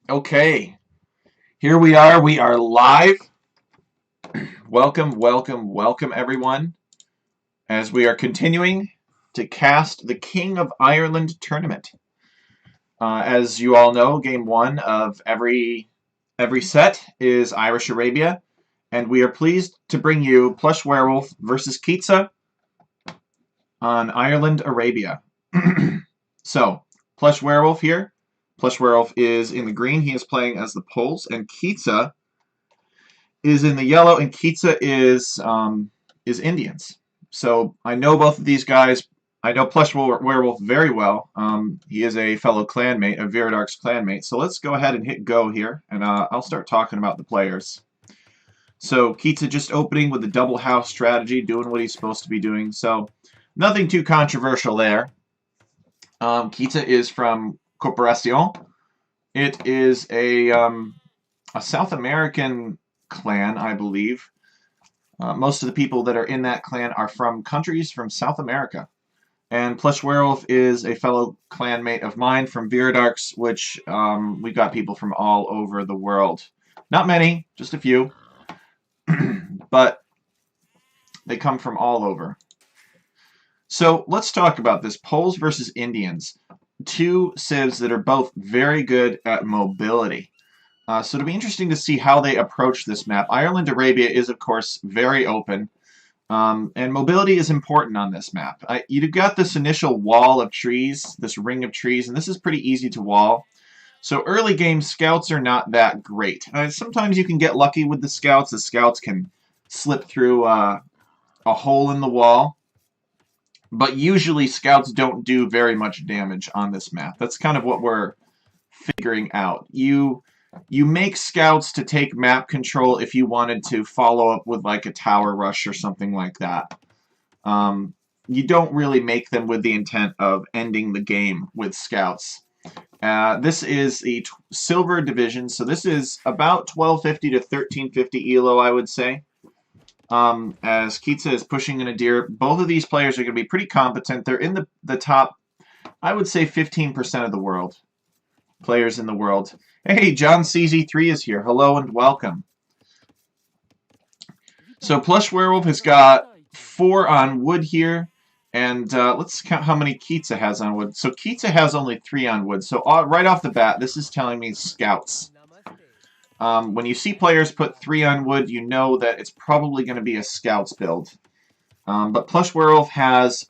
Okay, here we are. We are live. Welcome, welcome, welcome, everyone, as we are continuing to cast the King of Ireland tournament. As you all know, game one of every set is Irish Arabia, and we are pleased to bring you PlushWerewolf versus Qeetsa on Ireland Arabia. So, PlushWerewolf here. PlushWerewolf is in the green. He is playing as the Poles, and Qeetsa is in the yellow, and Qeetsa is Indians. So I know both of these guys. I know Plush Werewolf very well. He is a fellow clanmate, a Viridark's clanmate. So let's go ahead and hit go here, and I'll start talking about the players. So Qeetsa just opening with the double house strategy, doing what he's supposed to be doing. So nothing too controversial there. Qeetsa is from Corporación. It is a South American clan, I believe. Most of the people that are in that clan are from countries from South America. And Plush Werewolf is a fellow clanmate of mine from Viridark's, which we've got people from all over the world. Not many, just a few. But they come from all over. So let's talk about this. Poles versus Indians. Two civs that are both very good at mobility. So it'll be interesting to see how they approach this map. Ireland Arabia is, of course, very open, and mobility is important on this map. You've got this initial wall of trees, this ring of trees, and this is pretty easy to wall. So early game scouts are not that great. Sometimes you can get lucky with the scouts. The scouts can slip through a hole in the wall, but usually scouts don't do very much damage on this map. That's kind of what we're figuring out. You make scouts to take map control if you wanted to follow up with like a tower rush or something like that. You don't really make them with the intent of ending the game with scouts. This is the silver division, so this is about 1250 to 1350 elo, I would say. As Qeetsa is pushing in a deer, both of these players are going to be pretty competent. They're in the top, I would say, 15% of the world. Players in the world. Hey, John CZ3 is here. Hello and welcome. So Plush Werewolf has got 4 on wood here, and let's count how many Qeetsa has on wood. So Qeetsa has only 3 on wood. So right off the bat, this is telling me scouts. When you see players put 3 on wood, you know that it's probably going to be a scouts build. But Plush Werewolf has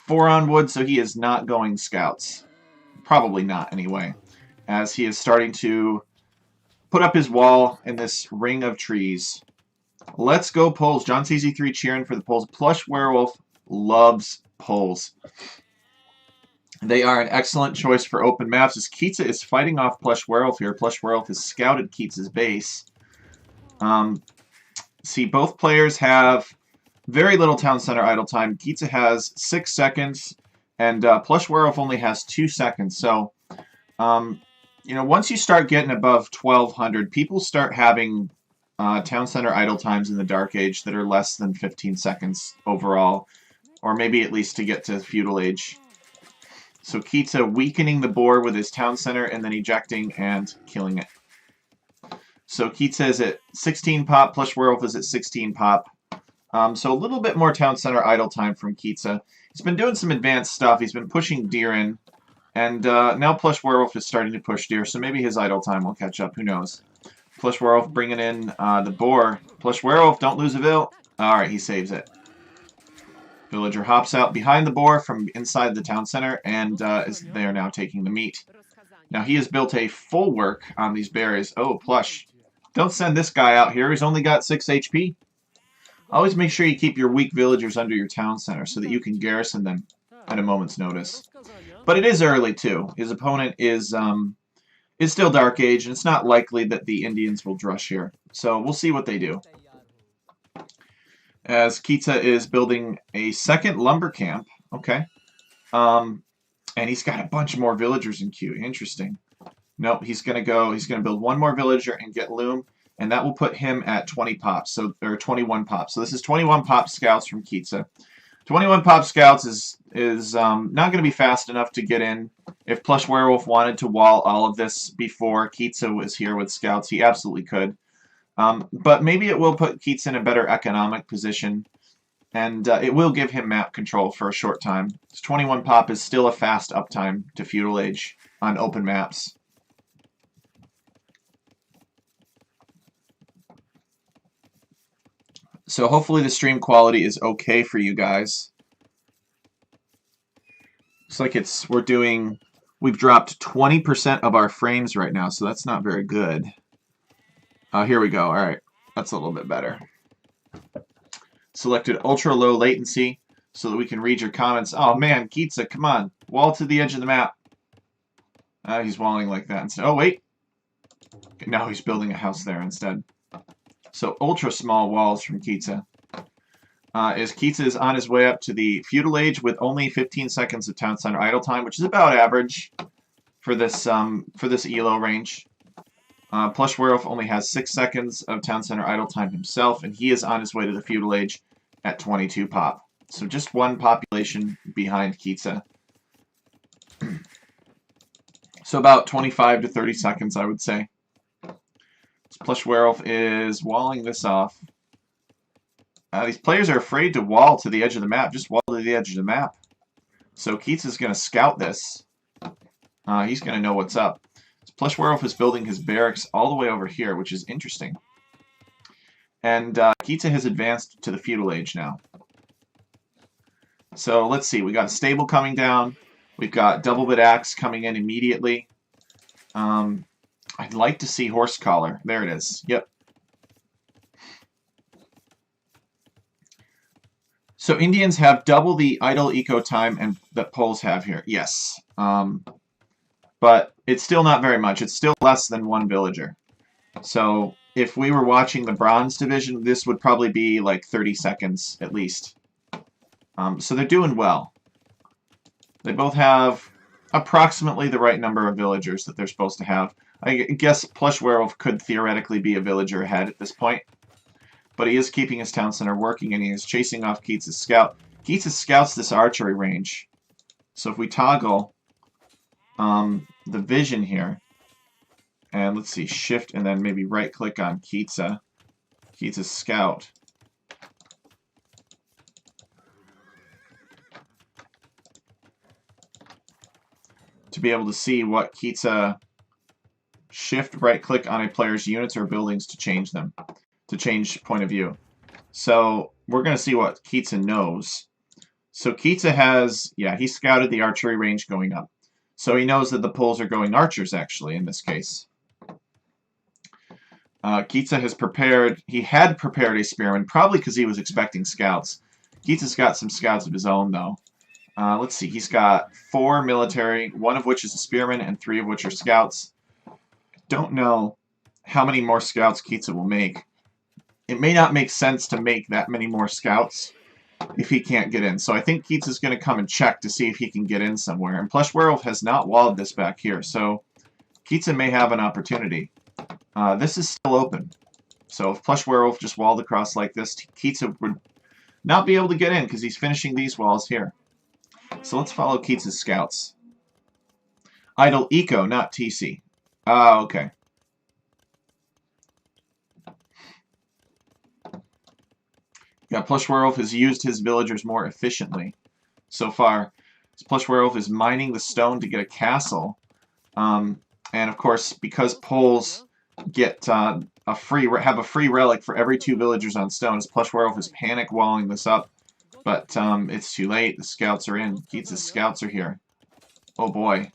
4 on wood, so he is not going scouts. Probably not, anyway, as he is starting to put up his wall in this ring of trees. Let's go Poles. John CZ3 cheering for the Poles. Plush Werewolf loves Poles. They are an excellent choice for open maps, as Qeetsa is fighting off Plush Werewolf here. Plush Werewolf has scouted Qeetsa's base. See, both players have very little town center idle time. Qeetsa has 6 seconds, and Plush Werewolf only has 2 seconds. So, once you start getting above 1200, people start having town center idle times in the Dark Age that are less than 15 seconds overall, or maybe at least to get to Feudal Age. So Qeetsa weakening the board with his town center and then ejecting and killing it. So Qeetsa is at 16 pop, Plush Werewolf is at 16 pop. So a little bit more town center idle time from Qeetsa. He's been doing some advanced stuff. He's been pushing deer in. And now Plush Werewolf is starting to push deer, so maybe his idle time will catch up. Who knows? Plush Werewolf bringing in the boar. Plush Werewolf, don't lose a vil. Alright, he saves it. Villager hops out behind the boar from inside the town center, and they are now taking the meat. Now he has built a full work on these berries. Oh, Plush. Don't send this guy out here. He's only got 6 HP. Always make sure you keep your weak villagers under your town center so that you can garrison them at a moment's notice. But it is early, too. His opponent is still Dark Age, and it's not likely that the Indians will drush here. So we'll see what they do. As Qeetsa is building a second lumber camp. Okay. And he's got a bunch more villagers in queue. Interesting. Nope, he's going to build one more villager and get loom, and that will put him at 20 pops, or 21 pops. So this is 21 pop scouts from Qeetsa. 21 pop scouts is not going to be fast enough to get in If PlushWerewolf wanted to wall all of this before Qeetsa was here with scouts, he absolutely could. But maybe it will put Qeetsa in a better economic position, and it will give him map control for a short time. 21 pop is still a fast uptime to Feudal Age on open maps. So hopefully the stream quality is okay for you guys. Looks like we've dropped 20% of our frames right now, so that's not very good. Here we go. All right, that's a little bit better. Selected ultra low latency so that we can read your comments. Oh man, Qeetsa, come on, wall to the edge of the map. He's walling like that instead. Oh wait, now he's building a house there instead. So ultra small walls from Qeetsa. Qeetsa is on his way up to the Feudal Age with only 15 seconds of town center idle time, which is about average for this ELO range. PlushWerewolf only has 6 seconds of town center idle time himself, and he is on his way to the Feudal Age at 22 pop. So just one population behind Qeetsa. So about 25 to 30 seconds, I would say. PlushWerewolf is walling this off. These players are afraid to wall to the edge of the map. Just wall to the edge of the map. So Qeetsa is going to scout this. He's going to know what's up. So PlushWerewolf is building his barracks all the way over here, which is interesting. And Qeetsa has advanced to the Feudal Age now. So let's see. We got a stable coming down. We've got double bit axe coming in immediately. I'd like to see horse collar. There it is. Yep. So Indians have double the idle eco time and that Poles have here. Yes. But it's still not very much. It's still less than one villager. So if we were watching the Bronze Division, this would probably be like 30 seconds at least. So they're doing well. They both have approximately the right number of villagers that they're supposed to have. I guess PlushWerewolf could theoretically be a villager ahead at this point. But he is keeping his town center working, and he is chasing off Qeetsa's scout. Qeetsa scouts this archery range. So if we toggle the vision here, and let's see, shift and then maybe right-click on Qeetsa's scout. To be able to see what Qeetsa, shift right-click on a player's units or buildings to change them. To change point of view. So we're going to see what Qeetsa knows. So Qeetsa has, yeah, he scouted the archery range going up. So he knows that the Poles are going archers, actually, in this case. Qeetsa has prepared, he had prepared a spearman, probably because he was expecting scouts. Qeetsa's got some scouts of his own, though. Let's see, he's got 4 military, 1 of which is a spearman, and 3 of which are scouts. Don't know how many more scouts Qeetsa will make. It may not make sense to make that many more scouts if he can't get in. So I think Qeetsa's going to come and check to see if he can get in somewhere. And PlushWerewolf has not walled this back here, so Qeetsa may have an opportunity. This is still open. So if PlushWerewolf just walled across like this, Qeetsa would not be able to get in because he's finishing these walls here. So let's follow Qeetsa's scouts. Idle Eco, not TC. Okay. Yeah, PlushWerewolf has used his villagers more efficiently so far. PlushWerewolf is mining the stone to get a castle. And of course, because Poles get have a free relic for every 2 villagers on stone, PlushWerewolf is panic walling this up. But it's too late. The scouts are in. Qeetsa's scouts are here. Oh boy.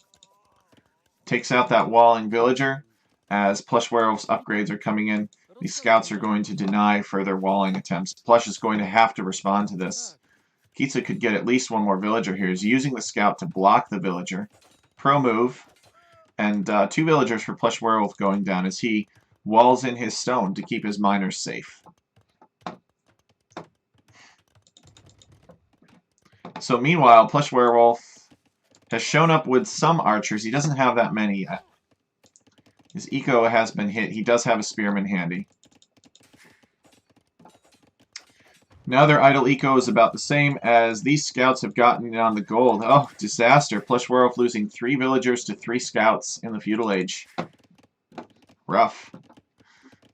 Takes out that walling villager as PlushWerewolf's upgrades are coming in. These scouts are going to deny further walling attempts. Plush is going to have to respond to this. Qeetsa could get at least 1 more villager here. He's using the scout to block the villager. Pro move. And 2 villagers for PlushWerewolf going down as he walls in his stone to keep his miners safe. So meanwhile, PlushWerewolf has shown up with some archers. He doesn't have that many yet. His eco has been hit. He does have a spearman handy. Now their idle eco is about the same as these scouts have gotten on the gold. Oh, disaster. PlushWerewolf losing 3 villagers to 3 scouts in the feudal age. Rough.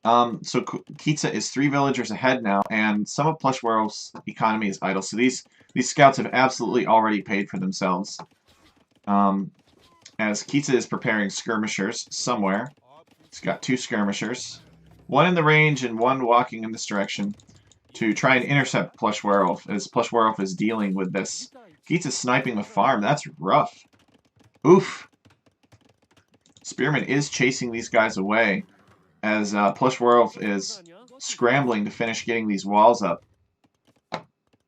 So Qeetsa is 3 villagers ahead now, and some of PlushWerewolf's economy is idle. So these scouts have absolutely already paid for themselves. As Qeetsa is preparing skirmishers somewhere. He's got 2 skirmishers. One in the range and one walking in this direction to try and intercept PlushWerewolf, as PlushWerewolf is dealing with this. Qeetsa's sniping the farm. That's rough. Oof. Spearman is chasing these guys away, as PlushWerewolf is scrambling to finish getting these walls up.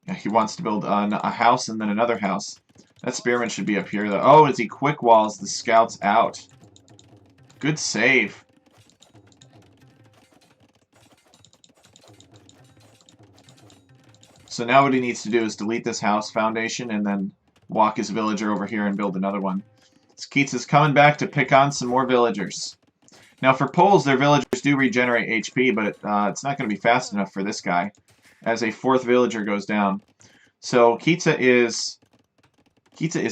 Yeah, he wants to build a house and then another house. That Spearman should be up here, though. Oh, as he quick walls the scouts out. Good save. So now what he needs to do is delete this house foundation and then walk his villager over here and build another one. Qeetsa's coming back to pick on some more villagers. Now for Poles, their villagers do regenerate HP, but it's not going to be fast enough for this guy, as a 4th villager goes down. So Qeetsa is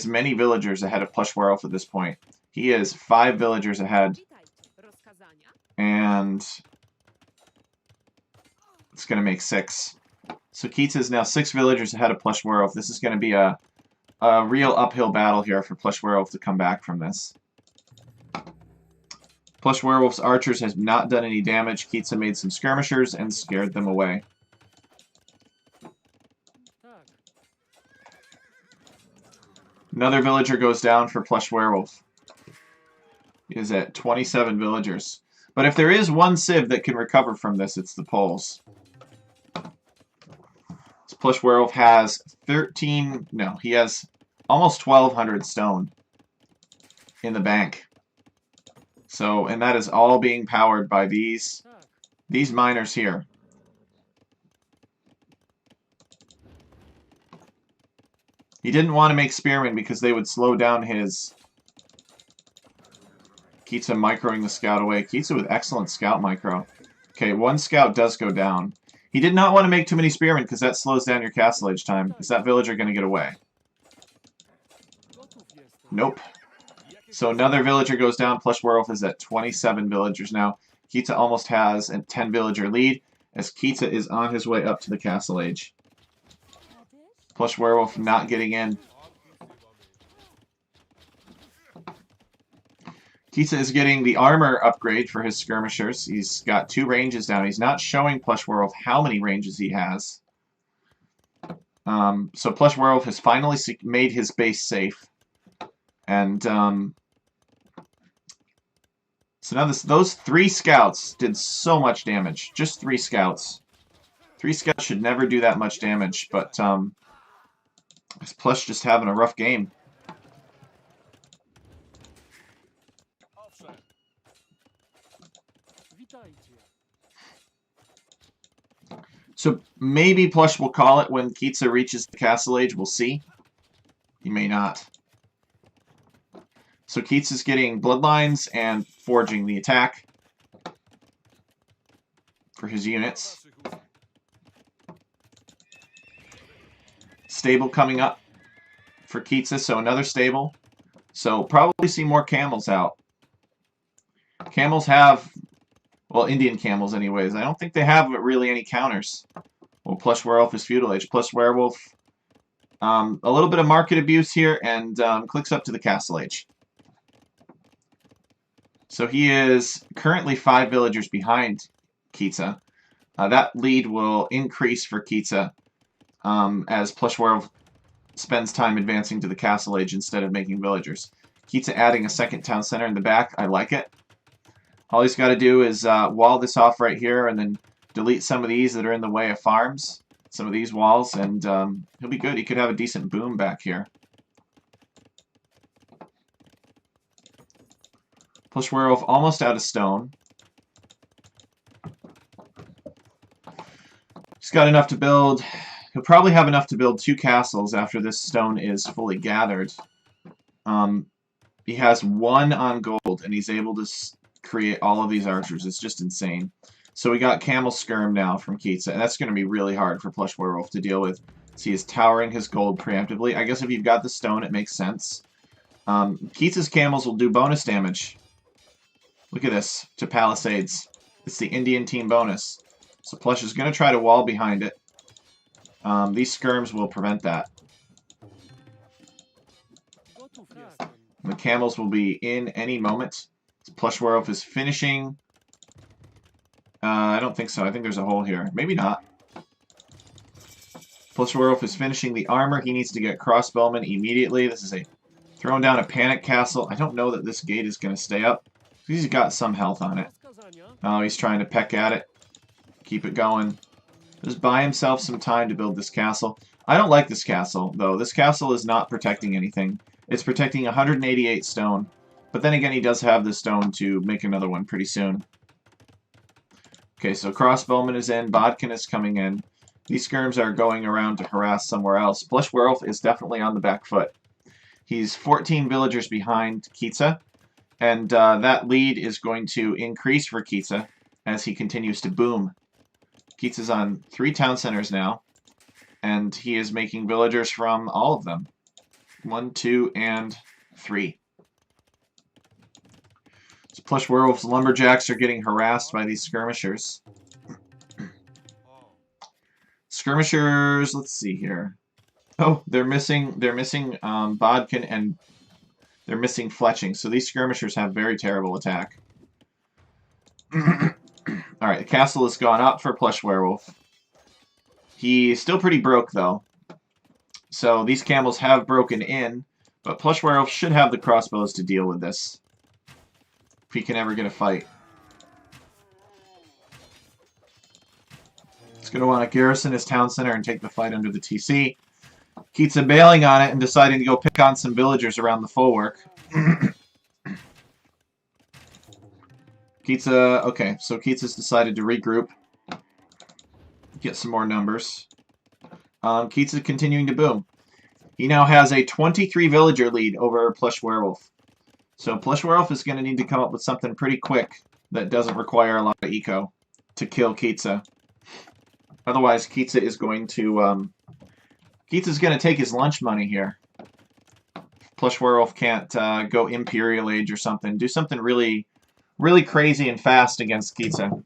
many villagers ahead of PlushWerewolf at this point. He is 5 villagers ahead. And it's going to make 6. So Qeetsa is now 6 villagers ahead of PlushWerewolf. This is going to be a real uphill battle here for PlushWerewolf to come back from this. PlushWerewolf's archers have not done any damage. Qeetsa made some skirmishers and scared them away. Another villager goes down for PlushWerewolf. He is at 27 villagers. But if there is one civ that can recover from this, it's the Poles. So PlushWerewolf has he has almost 1,200 stone in the bank. So, and that is all being powered by these miners here. He didn't want to make spearmen because they would slow down his Qeetsa microing the scout away. Qeetsa with excellent scout micro. Okay, 1 scout does go down. He did not want to make too many spearmen because that slows down your castle age time. Is that villager going to get away? Nope. So another villager goes down. PlushWerewolf is at 27 villagers now. Qeetsa almost has a 10 villager lead as Qeetsa is on his way up to the castle age. PlushWerewolf not getting in. Qeetsa is getting the armor upgrade for his skirmishers. He's got 2 ranges down. He's not showing PlushWerewolf how many ranges he has. So PlushWerewolf has finally made his base safe. And so now those 3 scouts did so much damage. Just 3 scouts. 3 scouts should never do that much damage, but is Plush just having a rough game. So maybe Plush will call it when Qeetsa reaches the castle age. We'll see. He may not. So Qeetsa's getting bloodlines and forging the attack for his units. Stable coming up for Qeetsa, so another stable. So probably see more camels out. Camels have, well, Indian camels anyways. I don't think they have really any counters. Well, PlushWerewolf is feudal age. PlushWerewolf, a little bit of market abuse here, and clicks up to the castle age. So he is currently 5 villagers behind Qeetsa. That lead will increase for Qeetsa as PlushWerewolf spends time advancing to the castle age instead of making villagers. Qeetsa adding a 2nd town center in the back. I like it. All he's got to do is wall this off right here and then delete some of these that are in the way of farms. Some of these walls, and he'll be good. He could have a decent boom back here. PlushWerewolf almost out of stone. He's got enough to build. He'll probably have enough to build 2 castles after this stone is fully gathered. He has 1 on gold, and he's able to create all of these archers. It's just insane. So we got Camel Skirm now from Qeetsa, and that's going to be really hard for PlushWerewolf to deal with. So he is towering his gold preemptively. I guess if you've got the stone, it makes sense. Qeetsa's camels will do bonus damage. Look at this, to Palisades. It's the Indian team bonus. So Plush is going to try to wall behind it. These skirms will prevent that. The camels will be in any moment. PlushWerewolf is finishing. I don't think so. I think there's a hole here. Maybe not. PlushWerewolf is finishing the armor. He needs to get crossbowmen immediately. This is a throwing down a panic castle. I don't know that this gate is going to stay up. He's got some health on it. Oh, he's trying to peck at it. Keep it going. Just buy himself some time to build this castle. I don't like this castle, though. This castle is not protecting anything. It's protecting 188 stone. But then again, he does have the stone to make another one pretty soon. Okay, so crossbowman is in. Bodkin is coming in. These skirms are going around to harass somewhere else. PlushWerewolf is definitely on the back foot. He's 14 villagers behind Qeetsa. And that lead is going to increase for Qeetsa as he continues to boom. Qeetsa's on 3 town centers now. And he is making villagers from all of them. 1, 2, and 3. So PlushWerewolf's lumberjacks are getting harassed by these skirmishers. Skirmishers, let's see here. Oh, they're missing Bodkin, and they're missing Fletching. So these skirmishers have very terrible attack. Alright, the castle has gone up for PlushWerewolf. He's still pretty broke, though. So these camels have broken in, but PlushWerewolf should have the crossbows to deal with this. If he can ever get a fight. He's going to want to garrison his town center and take the fight under the TC. Qeetsa bailing on it and deciding to go pick on some villagers around the bulwark. Qeetsa, okay, so Qeetsa's decided to regroup. Get some more numbers. Qeetsa continuing to boom. He now has a 23 villager lead over PlushWerewolf. So PlushWerewolf is going to need to come up with something pretty quick that doesn't require a lot of eco to kill Qeetsa. Otherwise, Qeetsa is going to... Qeetsa's going to take his lunch money here. PlushWerewolf can't go Imperial Age or something. Do something really, really crazy and fast against Qeetsa.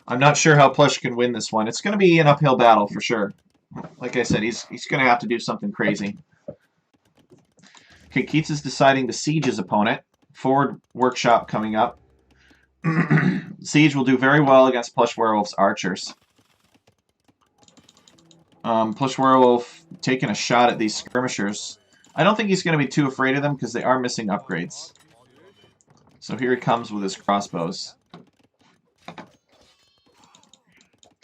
I'm not sure how Plush can win this one. It's going to be an uphill battle for sure. Like I said, he's going to have to do something crazy. Okay, Qeetsa's deciding to siege his opponent. Forward workshop coming up. Siege will do very well against PlushWerewolf's archers. PlushWerewolf taking a shot at these skirmishers. I don't think he's going to be too afraid of them because they are missing upgrades. So here he comes with his crossbows.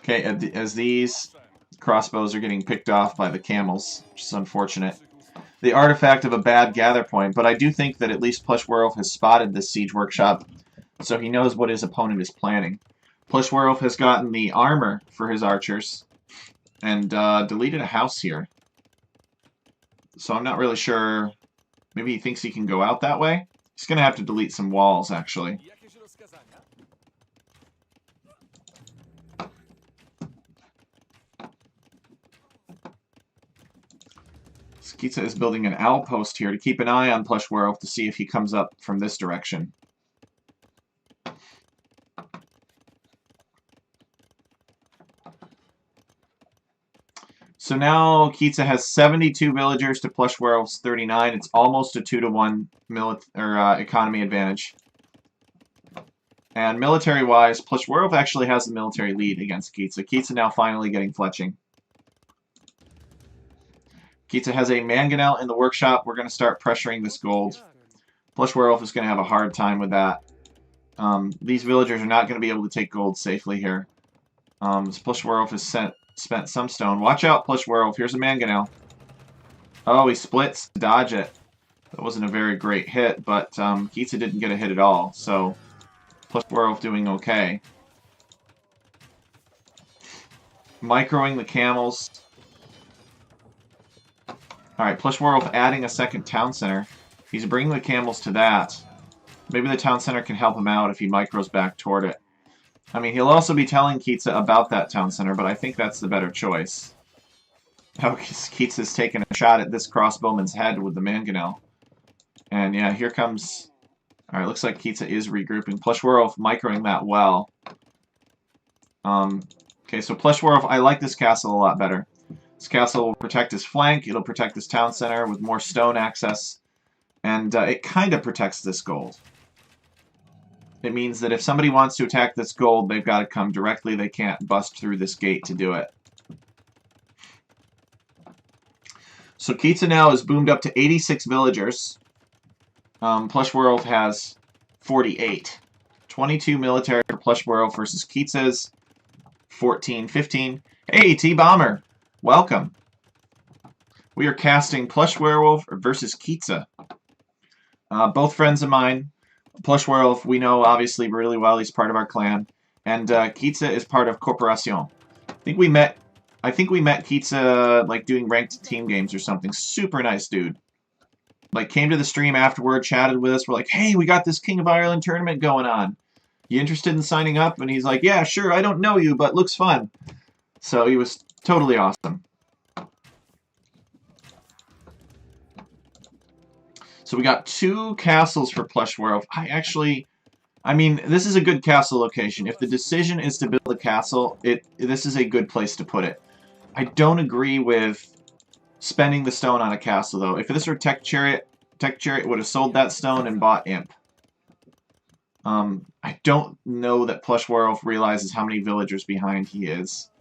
Okay, as these crossbows are getting picked off by the camels, which is unfortunate. The artifact of a bad gather point, but I do think that at least PlushWerewolf has spotted this siege workshop, so he knows what his opponent is planning. PlushWerewolf has gotten the armor for his archers, and deleted a house here. So I'm not really sure. Maybe he thinks he can go out that way? He's going to have to delete some walls, actually. Qeetsa is building an outpost here to keep an eye on PlushWerewolf to see if he comes up from this direction. So now Qeetsa has 72 villagers to PlushWerewolf's 39. It's almost a 2-to-1 economy advantage. And military-wise, PlushWerewolf actually has the military lead against Qeetsa. Qeetsa now finally getting Fletching. Qeetsa has a mangonel in the workshop. We're going to start pressuring this gold. PlushWerewolf is going to have a hard time with that. These villagers are not going to be able to take gold safely here. PlushWerewolf has spent some stone. Watch out, PlushWerewolf. Here's a mangonel. Oh, he splits to dodge it. That wasn't a very great hit, but Qeetsa didn't get a hit at all. So PlushWerewolf doing okay. Microing the camels. Alright, PlushWerewolf adding a second town center. He's bringing the camels to that. Maybe the town center can help him out if he micros back toward it. I mean, he'll also be telling Qeetsa about that town center, but I think that's the better choice. Oh, Qeetsa's taking a shot at this crossbowman's head with the mangonel. And yeah, here comes... Alright, looks like Qeetsa is regrouping. PlushWerewolf microing that well. Okay, so PlushWerewolf, I like this castle a lot better. This castle will protect his flank, it'll protect his town center with more stone access, and it kind of protects this gold. It means that if somebody wants to attack this gold, they've got to come directly. They can't bust through this gate to do it. So Qeetsa now is boomed up to 86 villagers. PlushWerewolf has 48. 22 military for PlushWerewolf versus Qeetsa's 14, 15. Hey, T-Bomber! Welcome. We are casting PlushWerewolf versus Qeetsa. Both friends of mine. PlushWerewolf, we know obviously really well. He's part of our clan, and Qeetsa is part of Corporation. I think we met Qeetsa like doing ranked team games or something. Super nice dude. Like came to the stream afterward, chatted with us. We're like, hey, we got this King of Ireland tournament going on. You interested in signing up? And he's like, yeah, sure. I don't know you, but looks fun. So he was totally awesome. So we got 2 castles for PlushWerewolf. I mean, this is a good castle location. If the decision is to build a castle, this is a good place to put it. I don't agree with spending the stone on a castle, though. If this were Tech Chariot would have sold that stone and bought Imp. I don't know that PlushWerewolf realizes how many villagers behind he is.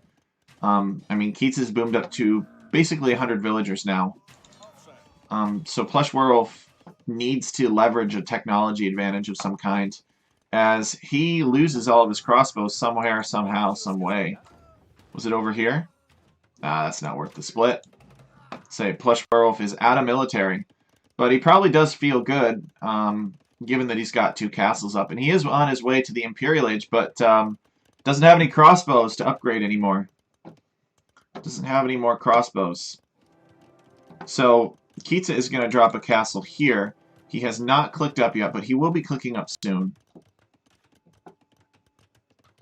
I mean, Qeetsa's boomed up to basically 100 villagers now. So PlushWerewolf needs to leverage a technology advantage of some kind, as he loses all of his crossbows somewhere, somehow, some way. Was it over here? That's not worth the split. Say PlushWerewolf is out of military, but he probably does feel good, given that he's got 2 castles up, and he is on his way to the Imperial Age, but doesn't have any crossbows to upgrade anymore. Doesn't have any more crossbows. So Qeetsa is going to drop a castle here. He has not clicked up yet, but he will be clicking up soon.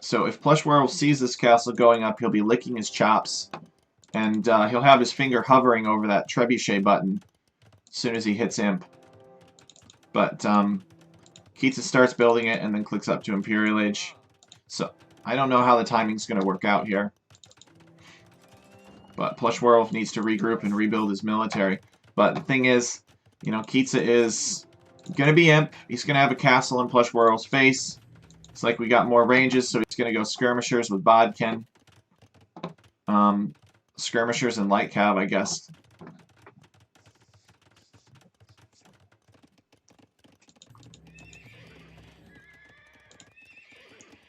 So if PlushWerewolf sees this castle going up, he'll be licking his chops, and he'll have his finger hovering over that trebuchet button as soon as he hits Imp. But Qeetsa starts building it and then clicks up to Imperial Age. So I don't know how the timing's going to work out here. But PlushWerewolf needs to regroup and rebuild his military. But the thing is, you know, Qeetsa is going to be Imp. He's going to have a castle in PlushWerewolf's face. It's like we got more ranges, so he's going to go Skirmishers with Bodkin. Skirmishers and Light Cav, I guess.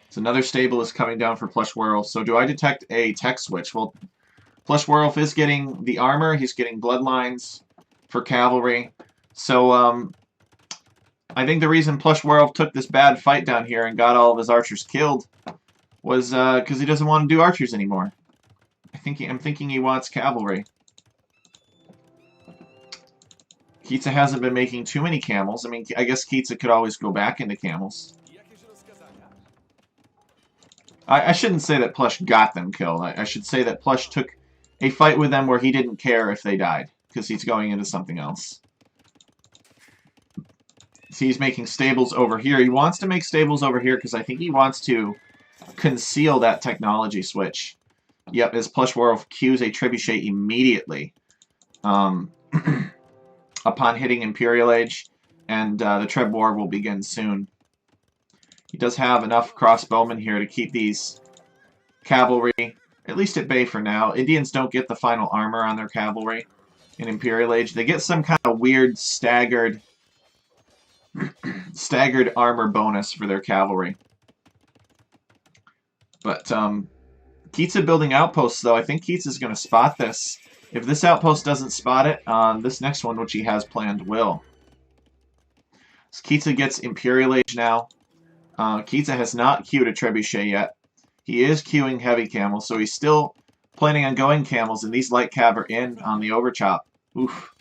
So another stable is coming down for PlushWerewolf. So do I detect a tech switch? Well, PlushWerewolf is getting the armor. He's getting bloodlines for cavalry. So I think the reason PlushWerewolf took this bad fight down here and got all of his archers killed was because he doesn't want to do archers anymore. I'm thinking he wants cavalry. Qeetsa hasn't been making too many camels. I mean, I guess Qeetsa could always go back into camels. I shouldn't say that Plush got them killed. I should say that Plush took a fight with them where he didn't care if they died, because he's going into something else. So he's making stables over here. He wants to make stables over here because I think he wants to conceal that technology switch. Yep, as PlushWerewolf cues a trebuchet immediately upon hitting Imperial Age, and the Treb War will begin soon. He does have enough crossbowmen here to keep these cavalry at least at bay for now. Indians don't get the final armor on their cavalry in Imperial Age. They get some kind of weird staggered armor bonus for their cavalry. But Qeetsa building outposts, though. I think Qeetsa's going to spot this. If this outpost doesn't spot it, this next one, which he has planned, will. So Qeetsa gets Imperial Age now. Qeetsa has not queued a trebuchet yet. He is queuing heavy camels, so he's still planning on going camels, and these light cav are in on the overchop. Oof,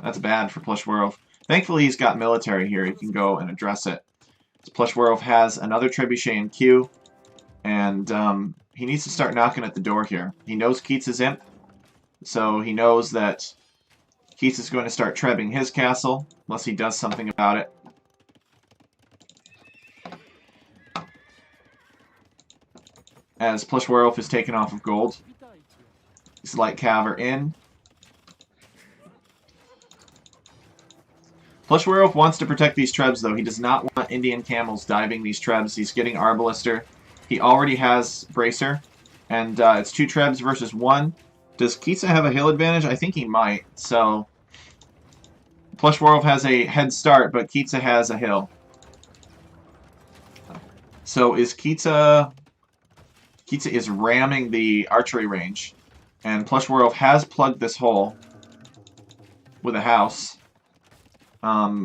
that's bad for PlushWerewolf. Thankfully, he's got military here. He can go and address it. So PlushWerewolf has another trebuchet in queue. And he needs to start knocking at the door here. He knows Qeetsa's imp, so he knows that Qeetsa's going to start trebbing his castle, unless he does something about it. As PlushWerewolf is taken off of gold. Slight caver in. PlushWerewolf wants to protect these trebs, though. He does not want Indian camels diving these trebs. He's getting Arbalister. He already has Bracer. And it's 2 trebs versus 1. Does Qeetsa have a hill advantage? I think he might. So, PlushWerewolf has a head start, but Qeetsa has a hill. So is Qeetsa... Qeetsa is ramming the archery range. And PlushWerewolf has plugged this hole with a house.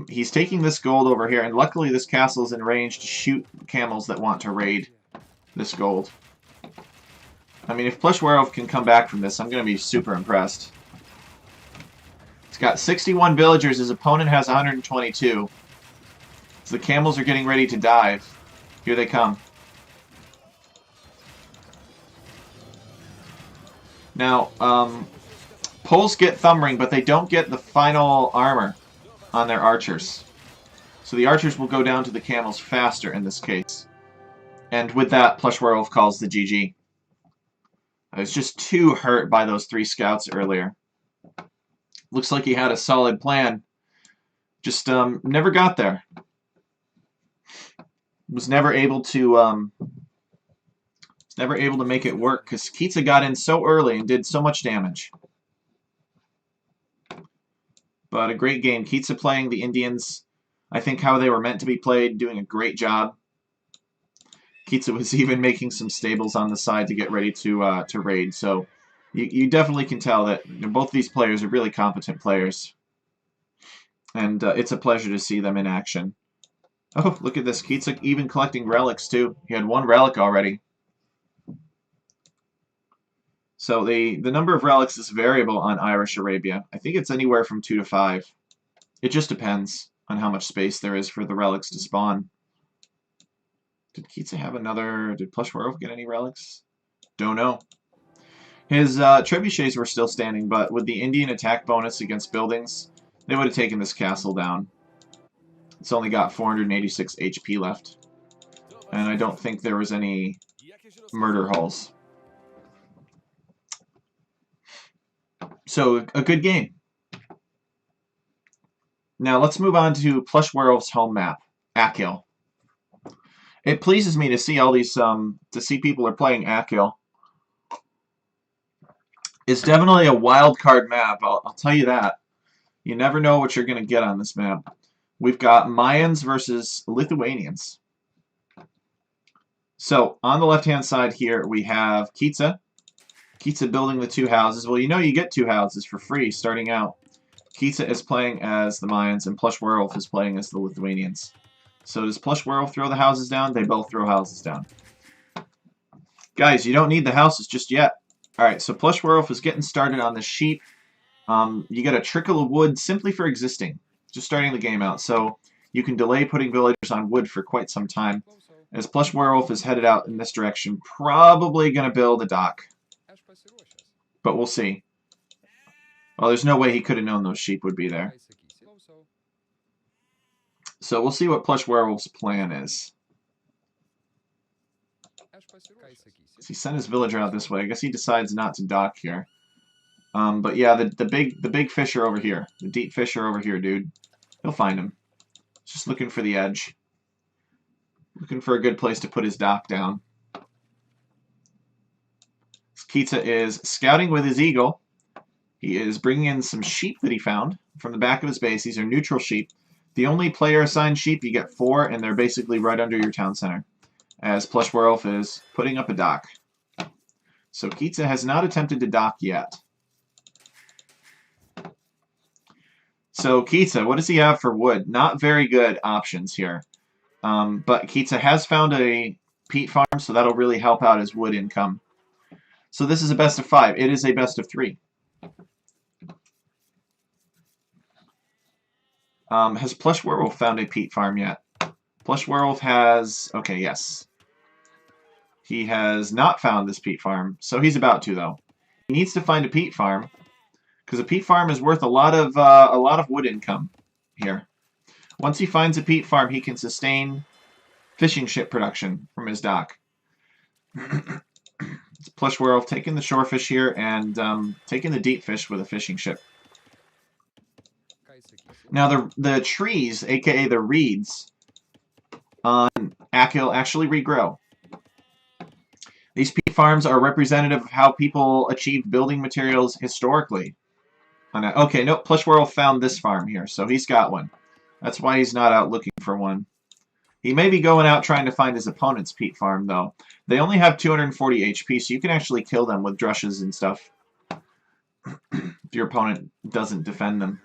He's taking this gold over here, and luckily this castle is in range to shoot camels that want to raid this gold. I mean, if PlushWerewolf can come back from this, I'm going to be super impressed. He's got 61 villagers. His opponent has 122. So the camels are getting ready to dive. Here they come. Now, Poles get Thumbring, but they don't get the final armor on their archers. So the archers will go down to the camels faster in this case. And with that, PlushWerewolf calls the GG. I was just too hurt by those 3 scouts earlier. Looks like he had a solid plan. Just never got there. Was never able to make it work because Qeetsa got in so early and did so much damage. But a great game. Qeetsa playing the Indians, I think how they were meant to be played, doing a great job. Qeetsa was even making some stables on the side to get ready to raid. So you definitely can tell that both these players are really competent players. And it's a pleasure to see them in action. Oh, look at this. Qeetsa even collecting relics too. He had 1 relic already. So the number of relics is variable on Irish Arabia. I think it's anywhere from 2 to 5. It just depends on how much space there is for the relics to spawn. Did Qeetsa have another... Did PlushWerewolf get any relics? Don't know. His trebuchets were still standing, but with the Indian attack bonus against buildings, they would have taken this castle down. It's only got 486 HP left. And I don't think there was any murder hulls. So, a good game. Now, let's move on to PlushWerewolf's home map, Akil. It pleases me to see all these, to see people are playing Akil. It's definitely a wild card map, I'll tell you that. You never know what you're going to get on this map. We've got Mayans versus Lithuanians. So, on the left-hand side here, we have Qeetsa. Qeetsa building the 2 houses. Well, you know you get 2 houses for free starting out. Qeetsa is playing as the Mayans, and PlushWerewolf is playing as the Lithuanians. So does PlushWerewolf throw the houses down? They both throw houses down. Guys, you don't need the houses just yet. Alright, so PlushWerewolf is getting started on the sheep. You get a trickle of wood simply for existing. Just starting the game out. So you can delay putting villagers on wood for quite some time. As PlushWerewolf is headed out in this direction, probably going to build a dock. But we'll see. Well, there's no way he could have known those sheep would be there. So we'll see what PlushWerewolf's plan is. He sent his villager out this way. I guess he decides not to dock here. But yeah, the big fish are over here. The deep fish are over here, dude. He'll find him. Just looking for the edge. Looking for a good place to put his dock down. Qeetsa is scouting with his eagle. He is bringing in some sheep that he found from the back of his base. These are neutral sheep. The only player-assigned sheep, you get 4, and they're basically right under your town center. As PlushWerewolf is putting up a dock. So Qeetsa has not attempted to dock yet. So Qeetsa, what does he have for wood? Not very good options here. But Qeetsa has found a peat farm, so that'll really help out his wood income. So this is a best of 5. It is a best of 3. Has PlushWerewolf found a peat farm yet? PlushWerewolf has... Okay, yes. He has not found this peat farm, so he's about to, though. He needs to find a peat farm, because a peat farm is worth a lot of wood income here. Once he finds a peat farm, he can sustain fishing ship production from his dock. It's PlushWerewolf taking the shorefish here and taking the deep fish with a fishing ship. Now the trees, aka the reeds, on Akil actually regrow. These peat farms are representative of how people achieved building materials historically. Okay, nope, PlushWerewolf found this farm here, so he's got one. That's why he's not out looking for one. He may be going out trying to find his opponent's peat farm, though. They only have 240 HP, so you can actually kill them with drushes and stuff. If your opponent doesn't defend them.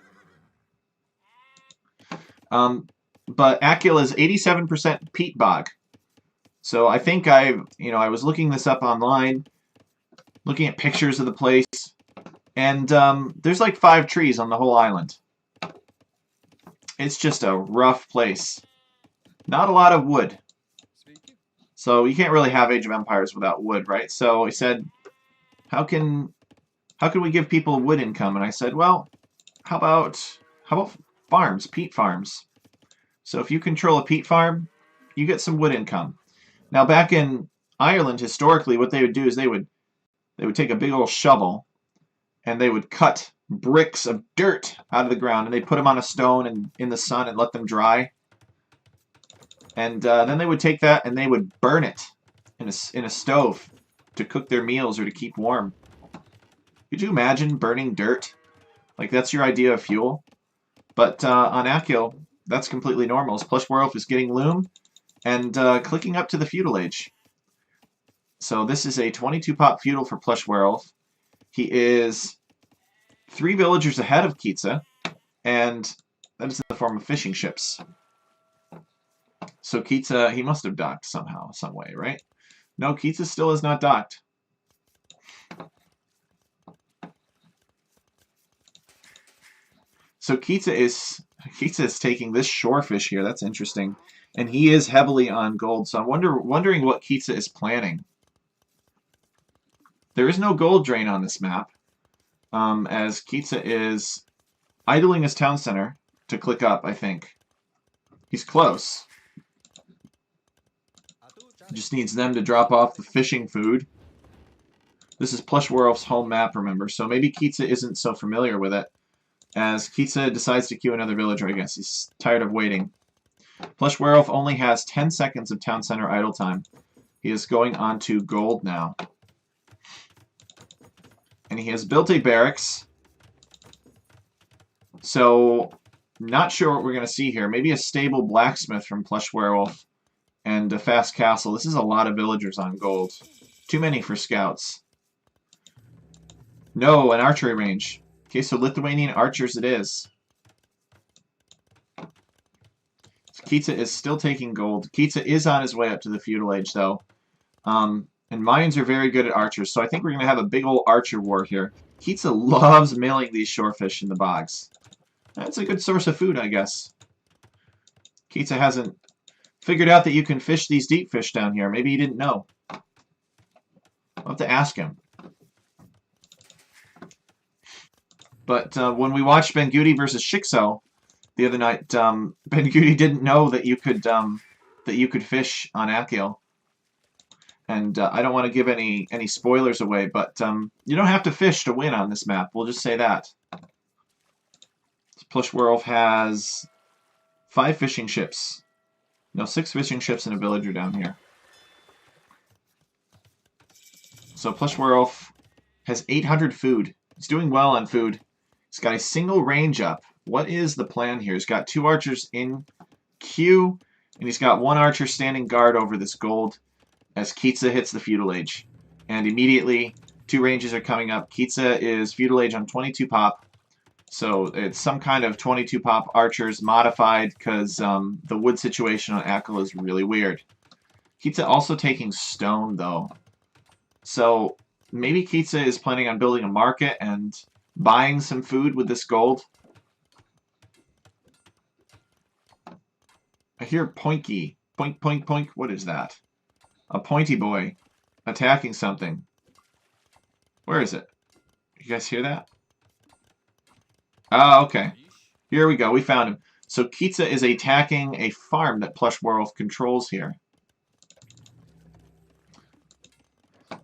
But Akil is 87% peat bog. So I think I was looking this up online, looking at pictures of the place, and there's like 5 trees on the whole island. It's just a rough place. Not a lot of wood. So you can't really have Age of Empires without wood, right? So he said, how can we give people wood income? And I said, well, how about farms, peat farms? So if you control a peat farm, you get some wood income. Now back in Ireland, historically, what they would do is they would take a big old shovel and they would cut bricks of dirt out of the ground and they put them on a stone and in the sun and let them dry. And then they would take that and they would burn it in a stove to cook their meals or to keep warm. Could you imagine burning dirt? Like that's your idea of fuel? But on Akil, that's completely normal. As PlushWerewolf is getting loom and clicking up to the feudal age. So this is a 22 pop feudal for PlushWerewolf. He is 3 villagers ahead of Qeetsa, and that is in the form of fishing ships. So Qeetsa, he must have docked somehow, some way, right? No, Qeetsa still is not docked. So Qeetsa is taking this shorefish here. That's interesting. And he is heavily on gold, so I'm wondering what Qeetsa is planning. There is no gold drain on this map, as Qeetsa is idling his town center to click up, I think. He's close. Just needs them to drop off the fishing food. This is PlushWerewolf's home map, remember, so maybe Qeetsa isn't so familiar with it, as Qeetsa decides to queue another villager, I guess. He's tired of waiting. PlushWerewolf only has 10 seconds of town center idle time. He is going on to gold now. And he has built a barracks. So, not sure what we're going to see here. Maybe a stable blacksmith from PlushWerewolf and a fast castle. This is a lot of villagers on gold. Too many for scouts. No, an archery range. Okay, so Lithuanian archers it is. Qeetsa is still taking gold. Qeetsa is on his way up to the feudal age, though. And Mayans are very good at archers, so I think we're going to have a big old archer war here. Qeetsa loves milling these shorefish in the bogs. That's a good source of food, I guess. Qeetsa hasn't figured out that you can fish these deep fish down here. Maybe he didn't know. I'll have to ask him. But when we watched Ben-Gudi versus Shikso the other night, Ben-Gudi didn't know that you could fish on Akil. And I don't want to give any spoilers away, but you don't have to fish to win on this map. We'll just say that. PlushWerewolf has 5 fishing ships. No, 6 fishing ships and a villager down here. So PlushWerewolf has 800 food. He's doing well on food. He's got a single range up. What is the plan here? He's got 2 archers in queue, and he's got 1 archer standing guard over this gold as Qeetsa hits the feudal age. And immediately, 2 ranges are coming up. Qeetsa is feudal age on 22 pop. So it's some kind of 22 pop archers modified because the wood situation on Akil is really weird. Qeetsa also taking stone, though. So maybe Qeetsa is planning on building a market and buying some food with this gold. I hear poinky. Poink, poink, poink. What is that? A pointy boy. attacking something. Where is it? You guys hear that? Oh, okay. Here we go. We found him. So Qeetsa is attacking a farm that PlushWerewolf controls here.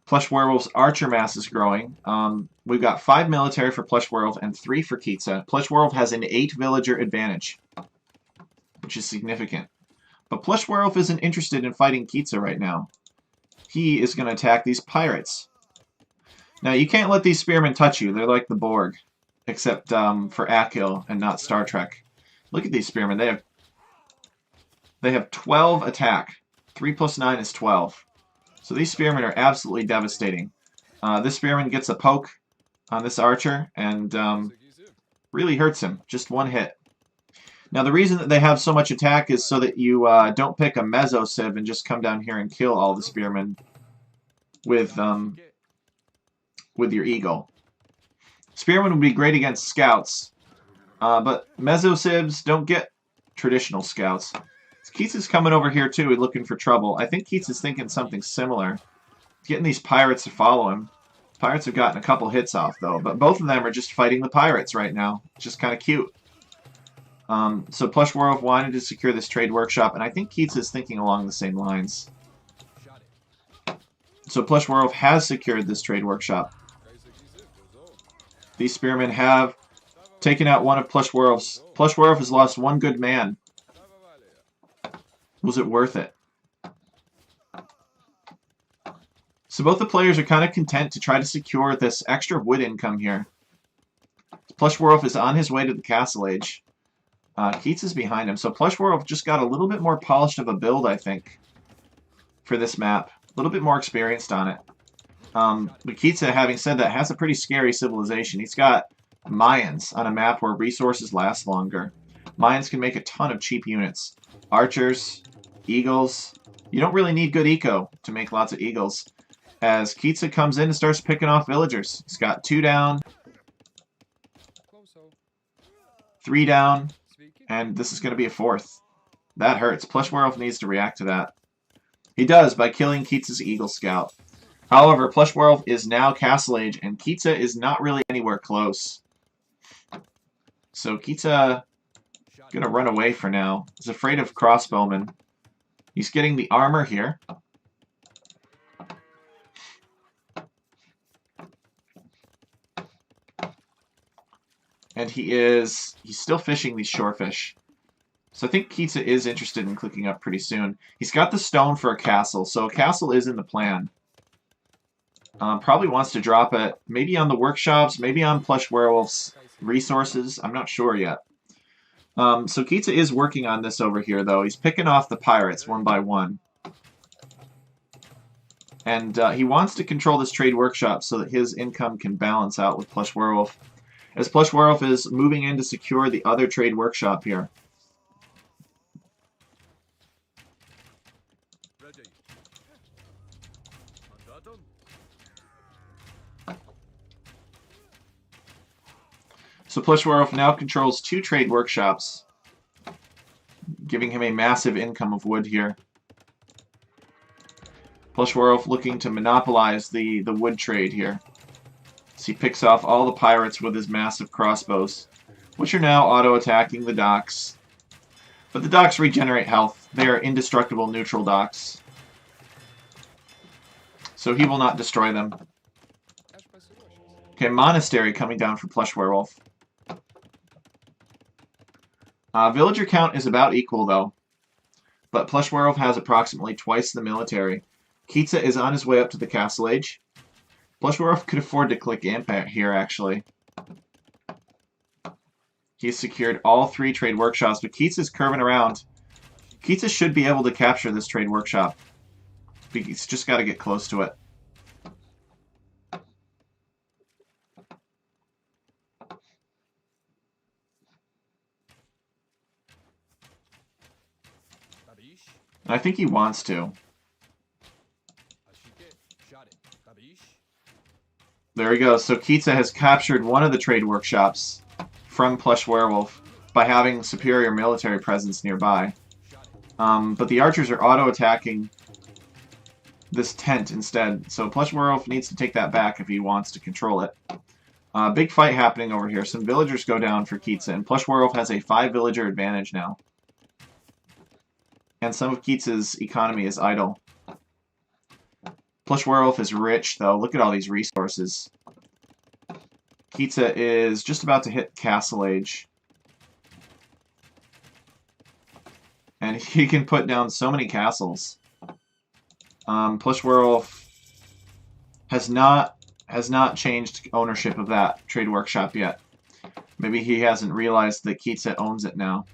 PlushWerewolf's archer mass is growing. We've got 5 military for PlushWerewolf and 3 for Qeetsa. PlushWerewolf has an 8 villager advantage, which is significant. But PlushWerewolf isn't interested in fighting Qeetsa right now. He is going to attack these pirates. Now, you can't let these spearmen touch you. They're like the Borg, except for Akil and not Star Trek. Look at these spearmen. They have 12 attack. 3 plus 9 is 12. So these spearmen are absolutely devastating. This spearman gets a poke on this archer and really hurts him. Just one hit. Now the reason that they have so much attack is so that you don't pick a Mezzo Civ and just come down here and kill all the spearmen with your eagle. Spearmen would be great against scouts, but Mezzo Civs don't get traditional scouts. Qeetsa's coming over here too and looking for trouble. I think Qeetsa's thinking something similar. Getting these pirates to follow him. Pirates have gotten a couple hits off though, but both of them are just fighting the pirates right now. It's just kind of cute. So PlushWerewolf wanted to secure this trade workshop, and I think Qeetsa's thinking along the same lines. So PlushWerewolf has secured this trade workshop. These spearmen have taken out one of PlushWerewolf's. PlushWerewolf has lost one good man. Was it worth it? So both the players are kind of content to try to secure this extra wood income here. PlushWerewolf is on his way to the Castle Age. Qeetsa's behind him. So PlushWerewolf just got a little bit more polished of a build, I think, for this map. A little bit more experienced on it. But Qeetsa, having said that, has a pretty scary civilization. He's got Mayans on a map where resources last longer. Mayans can make a ton of cheap units. Archers, eagles. You don't really need good eco to make lots of eagles. As Qeetsa comes in and starts picking off villagers. He's got 2 down, 3 down, and this is going to be a 4th. That hurts. PlushWerewolf needs to react to that. He does by killing Qeetsa's Eagle Scout. However, PlushWerewolf is now Castle Age, and Qeetsa is not really anywhere close. So Qeetsa going to run away for now. He's afraid of crossbowmen. He's getting the armor here. And he's still fishing these shorefish. So I think Qeetsa is interested in clicking up pretty soon. He's got the stone for a castle, so a castle is in the plan. Probably wants to drop it maybe on the workshops, maybe on PlushWerewolf's resources. I'm not sure yet. So Qeetsa is working on this over here, though. He's picking off the pirates one by one. And he wants to control this trade workshop so that his income can balance out with PlushWerewolf. As PlushWerewolf is moving in to secure the other trade workshop here. So PlushWerewolf now controls 2 trade workshops, giving him a massive income of wood here. PlushWerewolf looking to monopolize the wood trade here. So he picks off all the pirates with his massive crossbows, which are now auto-attacking the docks. But the docks regenerate health. They are indestructible neutral docks. So he will not destroy them. Okay, Monastery coming down for PlushWerewolf. Villager count is about equal, though. But PlushWerewolf has approximately twice the military. Qeetsa is on his way up to the Castle Age. PlushWerewolf could afford to click Imp here, actually. He's secured all 3 trade workshops, but Qeetsa's curving around. Qeetsa should be able to capture this trade workshop. He's just got to get close to it. I think he wants to. There we go. So Qeetsa has captured one of the trade workshops from PlushWerewolf by having superior military presence nearby. But the archers are auto-attacking this tent instead. So PlushWerewolf needs to take that back if he wants to control it. Big fight happening over here. Some villagers go down for Qeetsa, and PlushWerewolf has a 5-villager advantage now. And some of Qeetsa's economy is idle. PlushWerewolf is rich, though. Look at all these resources. Qeetsa is just about to hit Castle Age. And he can put down so many castles. PlushWerewolf has not changed ownership of that trade workshop yet. Maybe he hasn't realized that Qeetsa owns it now.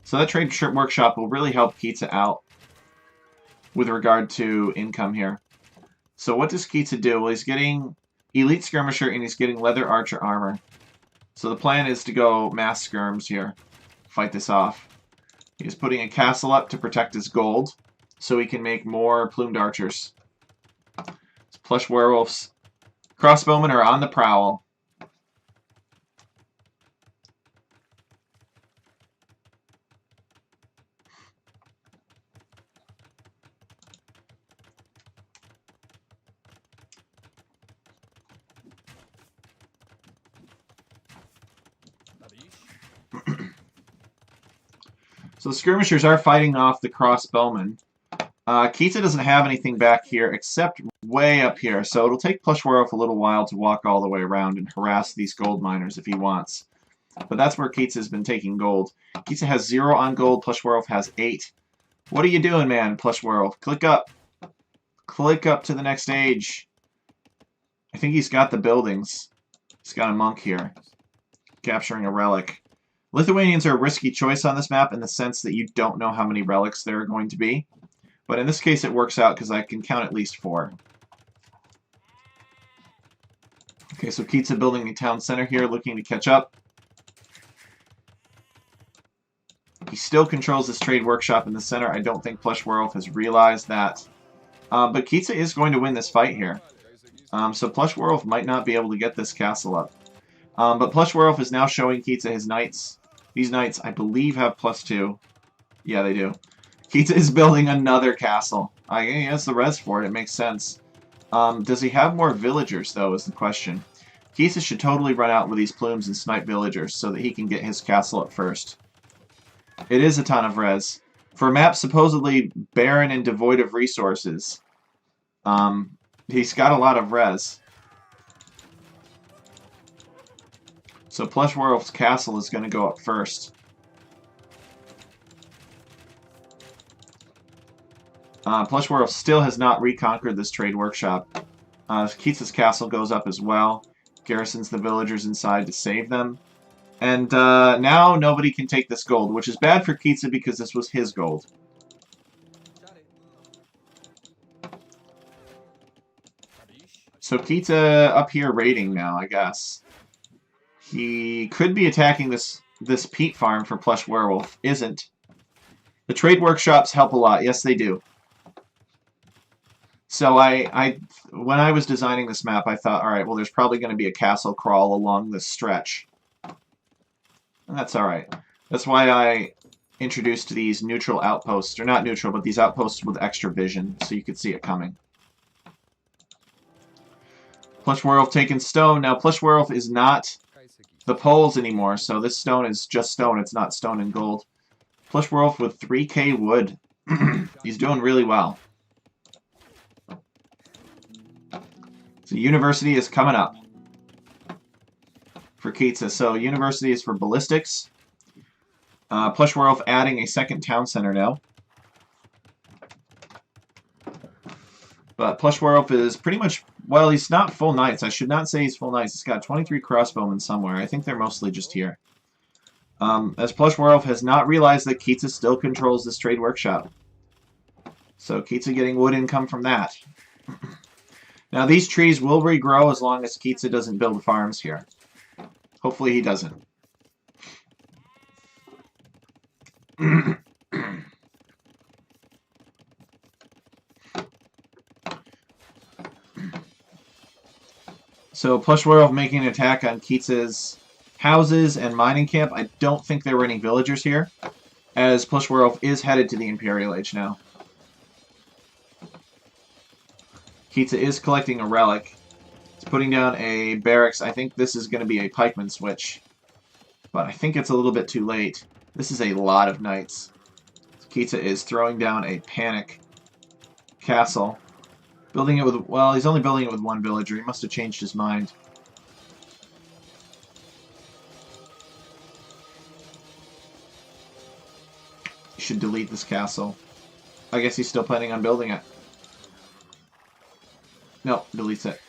So that trade workshop will really help Qeetsa out with regard to income here. So what does Qeetsa do? Well, he's getting Elite Skirmisher and he's getting Leather Archer Armor. So the plan is to go mass skirms here. Fight this off. He's putting a castle up to protect his gold so he can make more plumed archers. PlushWerewolf's crossbowmen are on the prowl. So the skirmishers are fighting off the crossbowmen. Qeetsa doesn't have anything back here except way up here, so it'll take PlushWerewolf a little while to walk all the way around and harass these gold miners if he wants. But that's where Qeetsa's been taking gold. Qeetsa has 0 on gold, PlushWerewolf has 8. What are you doing, man, PlushWerewolf? Click up. Click up to the next stage. I think he's got the buildings. He's got a monk here. Capturing a relic. Lithuanians are a risky choice on this map in the sense that you don't know how many relics there are going to be. But in this case it works out because I can count at least 4. Okay, so Qeetsa building a town center here, looking to catch up. He still controls this trade workshop in the center. I don't think PlushWerewolf has realized that. But Qeetsa is going to win this fight here. So PlushWerewolf might not be able to get this castle up. But PlushWerewolf is now showing Qeetsa his knights. These knights, I believe, have +2. Yeah, they do. Qeetsa is building another castle. He has the res for it. It makes sense. Does he have more villagers, though, is the question. Qeetsa should totally run out with these plumes and snipe villagers so that he can get his castle up first. It is a ton of res. For a map supposedly barren and devoid of resources, he's got a lot of res. So PlushWerewolf's castle is going to go up first. PlushWerewolf still has not reconquered this trade workshop. Qeetsa's castle goes up as well. Garrisons the villagers inside to save them. And now nobody can take this gold, which is bad for Qeetsa because this was his gold. So Qeetsa up here raiding now, I guess. He could be attacking this peat farm for PlushWerewolf. Isn't. The trade workshops help a lot. Yes, they do. So when I was designing this map, I thought, all right, well, there's probably going to be a castle crawl along this stretch. And that's all right. That's why I introduced these neutral outposts. Or not neutral, but these outposts with extra vision, so you could see it coming. PlushWerewolf taking stone. Now, PlushWerewolf is not the poles anymore, so this stone is just stone. It's not stone and gold. PlushWerewolf with 3k wood. He's doing really well. So University is coming up for Qeetsa. So University is for ballistics. PlushWerewolf adding a second town center now. But PlushWerewolf is pretty much, well, he's not full knights. I should not say he's full knights. He's got 23 crossbowmen somewhere. I think they're mostly just here. As PlushWerewolf has not realized that Qeetsa still controls this trade workshop. So Qeetsa getting wood income from that. Now these trees will regrow as long as Qeetsa doesn't build farms here. Hopefully he doesn't. So PlushWerewolf making an attack on Qeetsa's houses and mining camp. I don't think there were any villagers here, as PlushWerewolf is headed to the Imperial Age now. Qeetsa is collecting a relic. He's putting down a barracks. I think this is going to be a pikeman switch. But I think it's a little bit too late. This is a lot of knights. Qeetsa is throwing down a panic castle. Building it with... Well, he's only building it with one villager. He must have changed his mind. He should delete this castle. I guess he's still planning on building it. No, deletes it.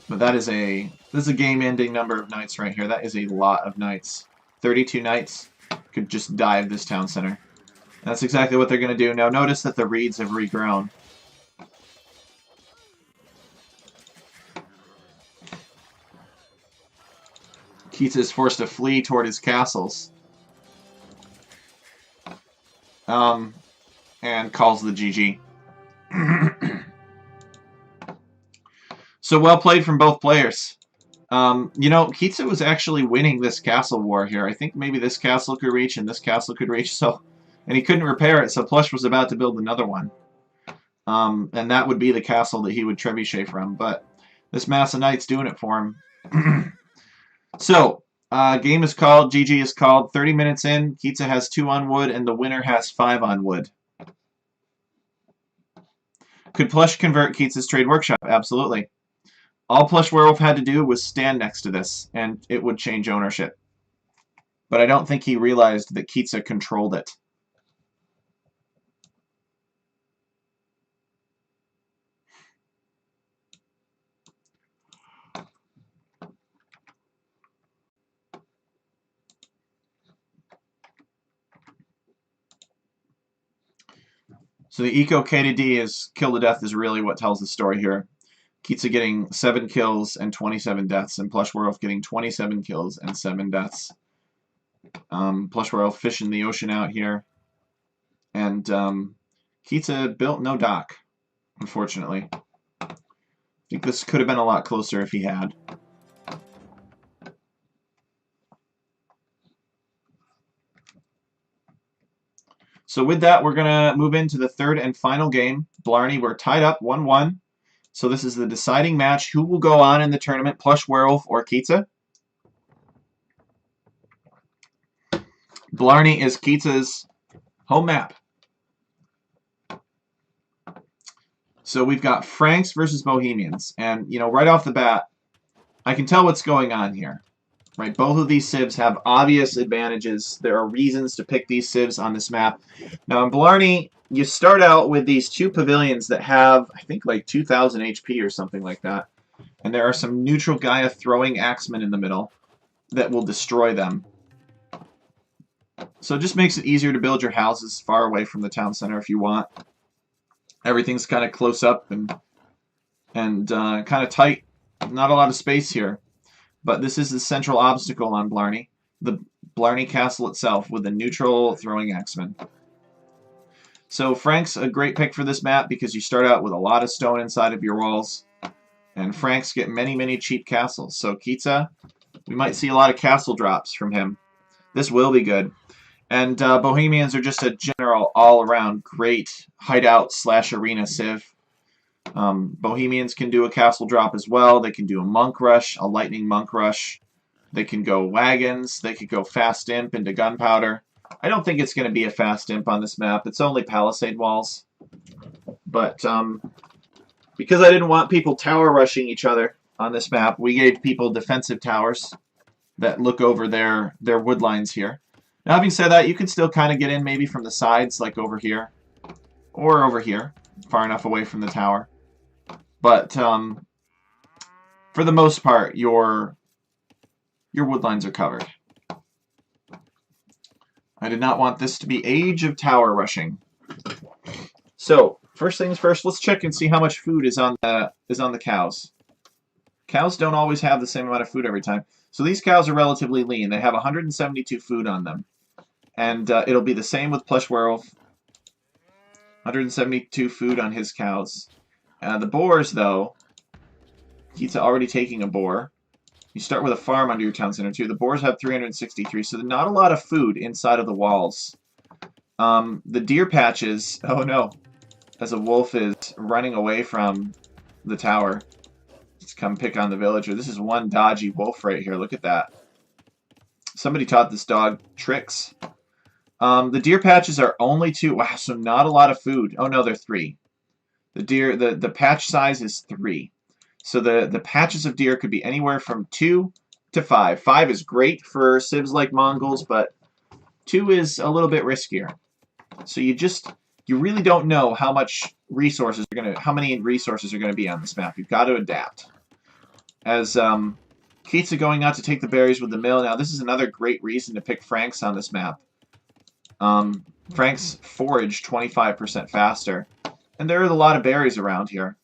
But that is a... This is a game-ending number of knights right here. That is a lot of knights. 32 knights could just dive this town center. And that's exactly what they're going to do. Now notice that the reeds have regrown. Qeetsa is forced to flee toward his castles. And calls the GG. So well played from both players. You know, Qeetsa was actually winning this castle war here. I think maybe this castle could reach and this castle could reach. So, and he couldn't repair it, so Plush was about to build another one. And that would be the castle that he would trebuchet from. But this mass of knights doing it for him. So, game is called. GG is called. 30 minutes in. Qeetsa has 2 on wood, and the winner has 5 on wood. Could Plush convert Qeetsa's trade workshop? Absolutely. All PlushWerewolf had to do was stand next to this, and it would change ownership. But I don't think he realized that Qeetsa controlled it. So the eco K to D is kill to death is really what tells the story here. Qeetsa getting 7 kills and 27 deaths, and PlushWerewolf getting 27 kills and 7 deaths. PlushWerewolf fishing the ocean out here. And Qeetsa built no dock, unfortunately. I think this could have been a lot closer if he had. So with that, we're going to move into the third and final game. Blarney, we're tied up 1-1. So this is the deciding match. Who will go on in the tournament, PlushWerewolf or Qeetsa? Blarney is Qeetsa's home map. So we've got Franks versus Bohemians. And, you know, right off the bat, I can tell what's going on here. Right, both of these civs have obvious advantages. There are reasons to pick these civs on this map. Now in Blarney, you start out with these 2 pavilions that have, I think, like 2,000 HP or something like that. And there are some neutral Gaia throwing axemen in the middle that will destroy them. So it just makes it easier to build your houses far away from the town center if you want. Everything's kind of close up and kind of tight. Not a lot of space here. But this is the central obstacle on Blarney. The Blarney Castle itself with the neutral throwing axemen. So Frank's a great pick for this map because you start out with a lot of stone inside of your walls. And Franks get many, many cheap castles. So Qeetsa, we might see a lot of castle drops from him. This will be good. And Bohemians are just a general, all-around great hideout/arena civ. Bohemians can do a castle drop as well. They can do a monk rush, a lightning monk rush. They can go wagons. They could go fast imp into gunpowder. I don't think it's going to be a fast imp on this map. It's only palisade walls. But because I didn't want people tower rushing each other on this map, we gave people defensive towers that look over their wood lines here. Now, having said that, you can still kind of get in maybe from the sides, like over here, or over here, far enough away from the tower. But for the most part, your wood lines are covered. I did not want this to be Age of Tower Rushing. So first things first, let's check and see how much food is on the cows. Cows don't always have the same amount of food every time. So these cows are relatively lean. They have 172 food on them, and it'll be the same with PlushWerewolf. 172 food on his cows. The boars, though, Qeetsa already taking a boar. You start with a farm under your town center, too. The boars have 363, so not a lot of food inside of the walls. The deer patches, oh no. as a wolf is running away from the tower. Let's come pick on the villager. This is one dodgy wolf right here. Look at that. Somebody taught this dog tricks. The deer patches are only 2. Wow, so not a lot of food. Oh no, they're 3. The patch size is 3. So the patches of deer could be anywhere from 2 to 5. 5 is great for civs like Mongols, but 2 is a little bit riskier. So you really don't know how many resources are gonna be on this map. You've got to adapt. As Qeetsa going out to take the berries with the mill. Now this is another great reason to pick Franks on this map. Franks forage 25% faster. And there are a lot of berries around here.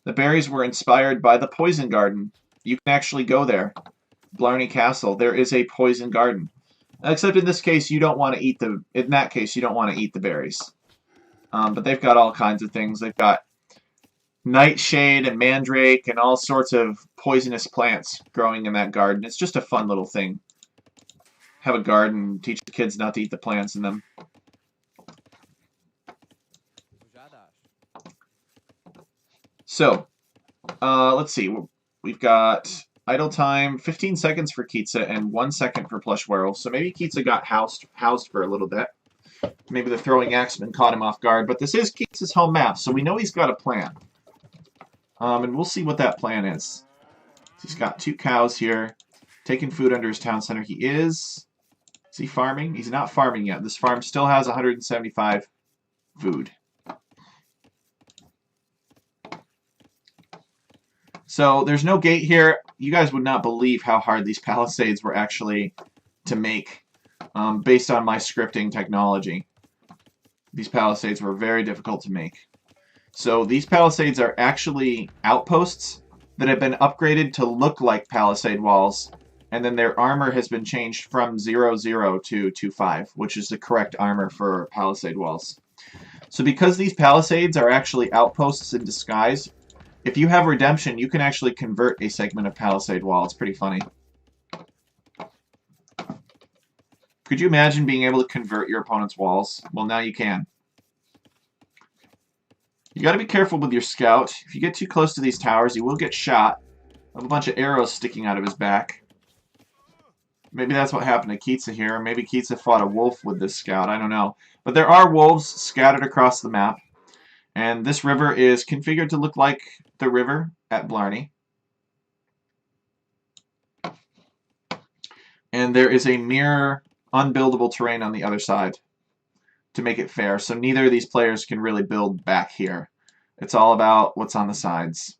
The berries were inspired by the poison garden. You can actually go there. Blarney Castle. There is a poison garden. Except in this case, you don't want to eat the berries. But they've got all kinds of things. They've got nightshade and mandrake and all sorts of poisonous plants growing in that garden. It's just a fun little thing. Have a garden, teach the kids not to eat the plants in them. So, let's see. We've got idle time, 15 seconds for Qeetsa and 1 second for PlushWerewolf. So maybe Qeetsa got housed for a little bit. Maybe the throwing axeman caught him off guard. But this is Qeetsa's home map, so we know he's got a plan. And we'll see what that plan is. He's got 2 cows here, taking food under his town center. Is he farming? He's not farming yet. This farm still has 175 food. So there's no gate here. You guys would not believe how hard these palisades were actually to make based on my scripting technology. These palisades were very difficult to make. So these palisades are actually outposts that have been upgraded to look like palisade walls, and then their armor has been changed from 0-0 to 2-5, which is the correct armor for palisade walls. So because these palisades are actually outposts in disguise, if you have redemption, you can actually convert a segment of palisade wall. It's pretty funny. Could you imagine being able to convert your opponent's walls? Well, now you can. You got to be careful with your scout. If you get too close to these towers, you will get shot. I have a bunch of arrows sticking out of his back. Maybe that's what happened to Qeetsa here. Maybe Qeetsa fought a wolf with this scout. I don't know. But there are wolves scattered across the map. And this river is configured to look like the river at Blarney. And there is a mirror unbuildable terrain on the other side to make it fair. So neither of these players can really build back here. It's all about what's on the sides.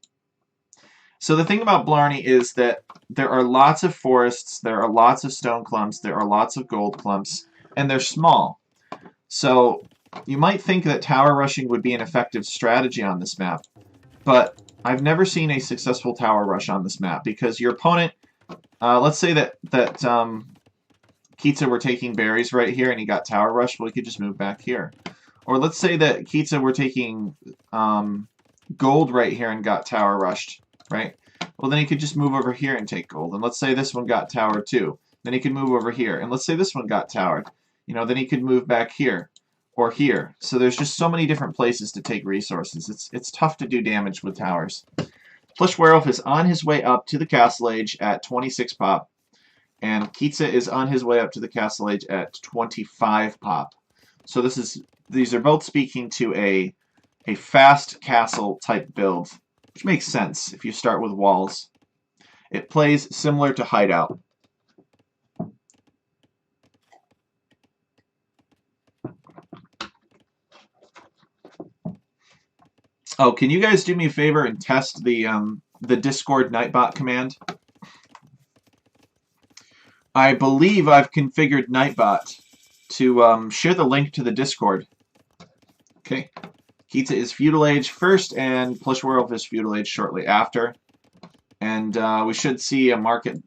So the thing about Blarney is that there are lots of forests, there are lots of stone clumps, there are lots of gold clumps, and they're small. So you might think that tower rushing would be an effective strategy on this map, but I've never seen a successful tower rush on this map because your opponent, let's say that Qeetsa were taking berries right here and he got tower rushed, well, he could just move back here. Or let's say that Qeetsa were taking gold right here and got tower rushed, right? Well, then he could just move over here and take gold. And let's say this one got towered too. Then he could move over here. And let's say this one got towered. You know, then he could move back here or here. So there's just so many different places to take resources. It's tough to do damage with towers. PlushWerewolf is on his way up to the castle age at 26 pop. And Qeetsa is on his way up to the castle age at 25 pop. So these are both speaking to a fast castle type build, which makes sense if you start with walls. It plays similar to Hideout. Oh, can you guys do me a favor and test the Discord Nightbot command? I believe I've configured Nightbot to share the link to the Discord. Okay. Qeetsa is Feudal Age first, and PlushWerewolf is Feudal Age shortly after. And we should see a market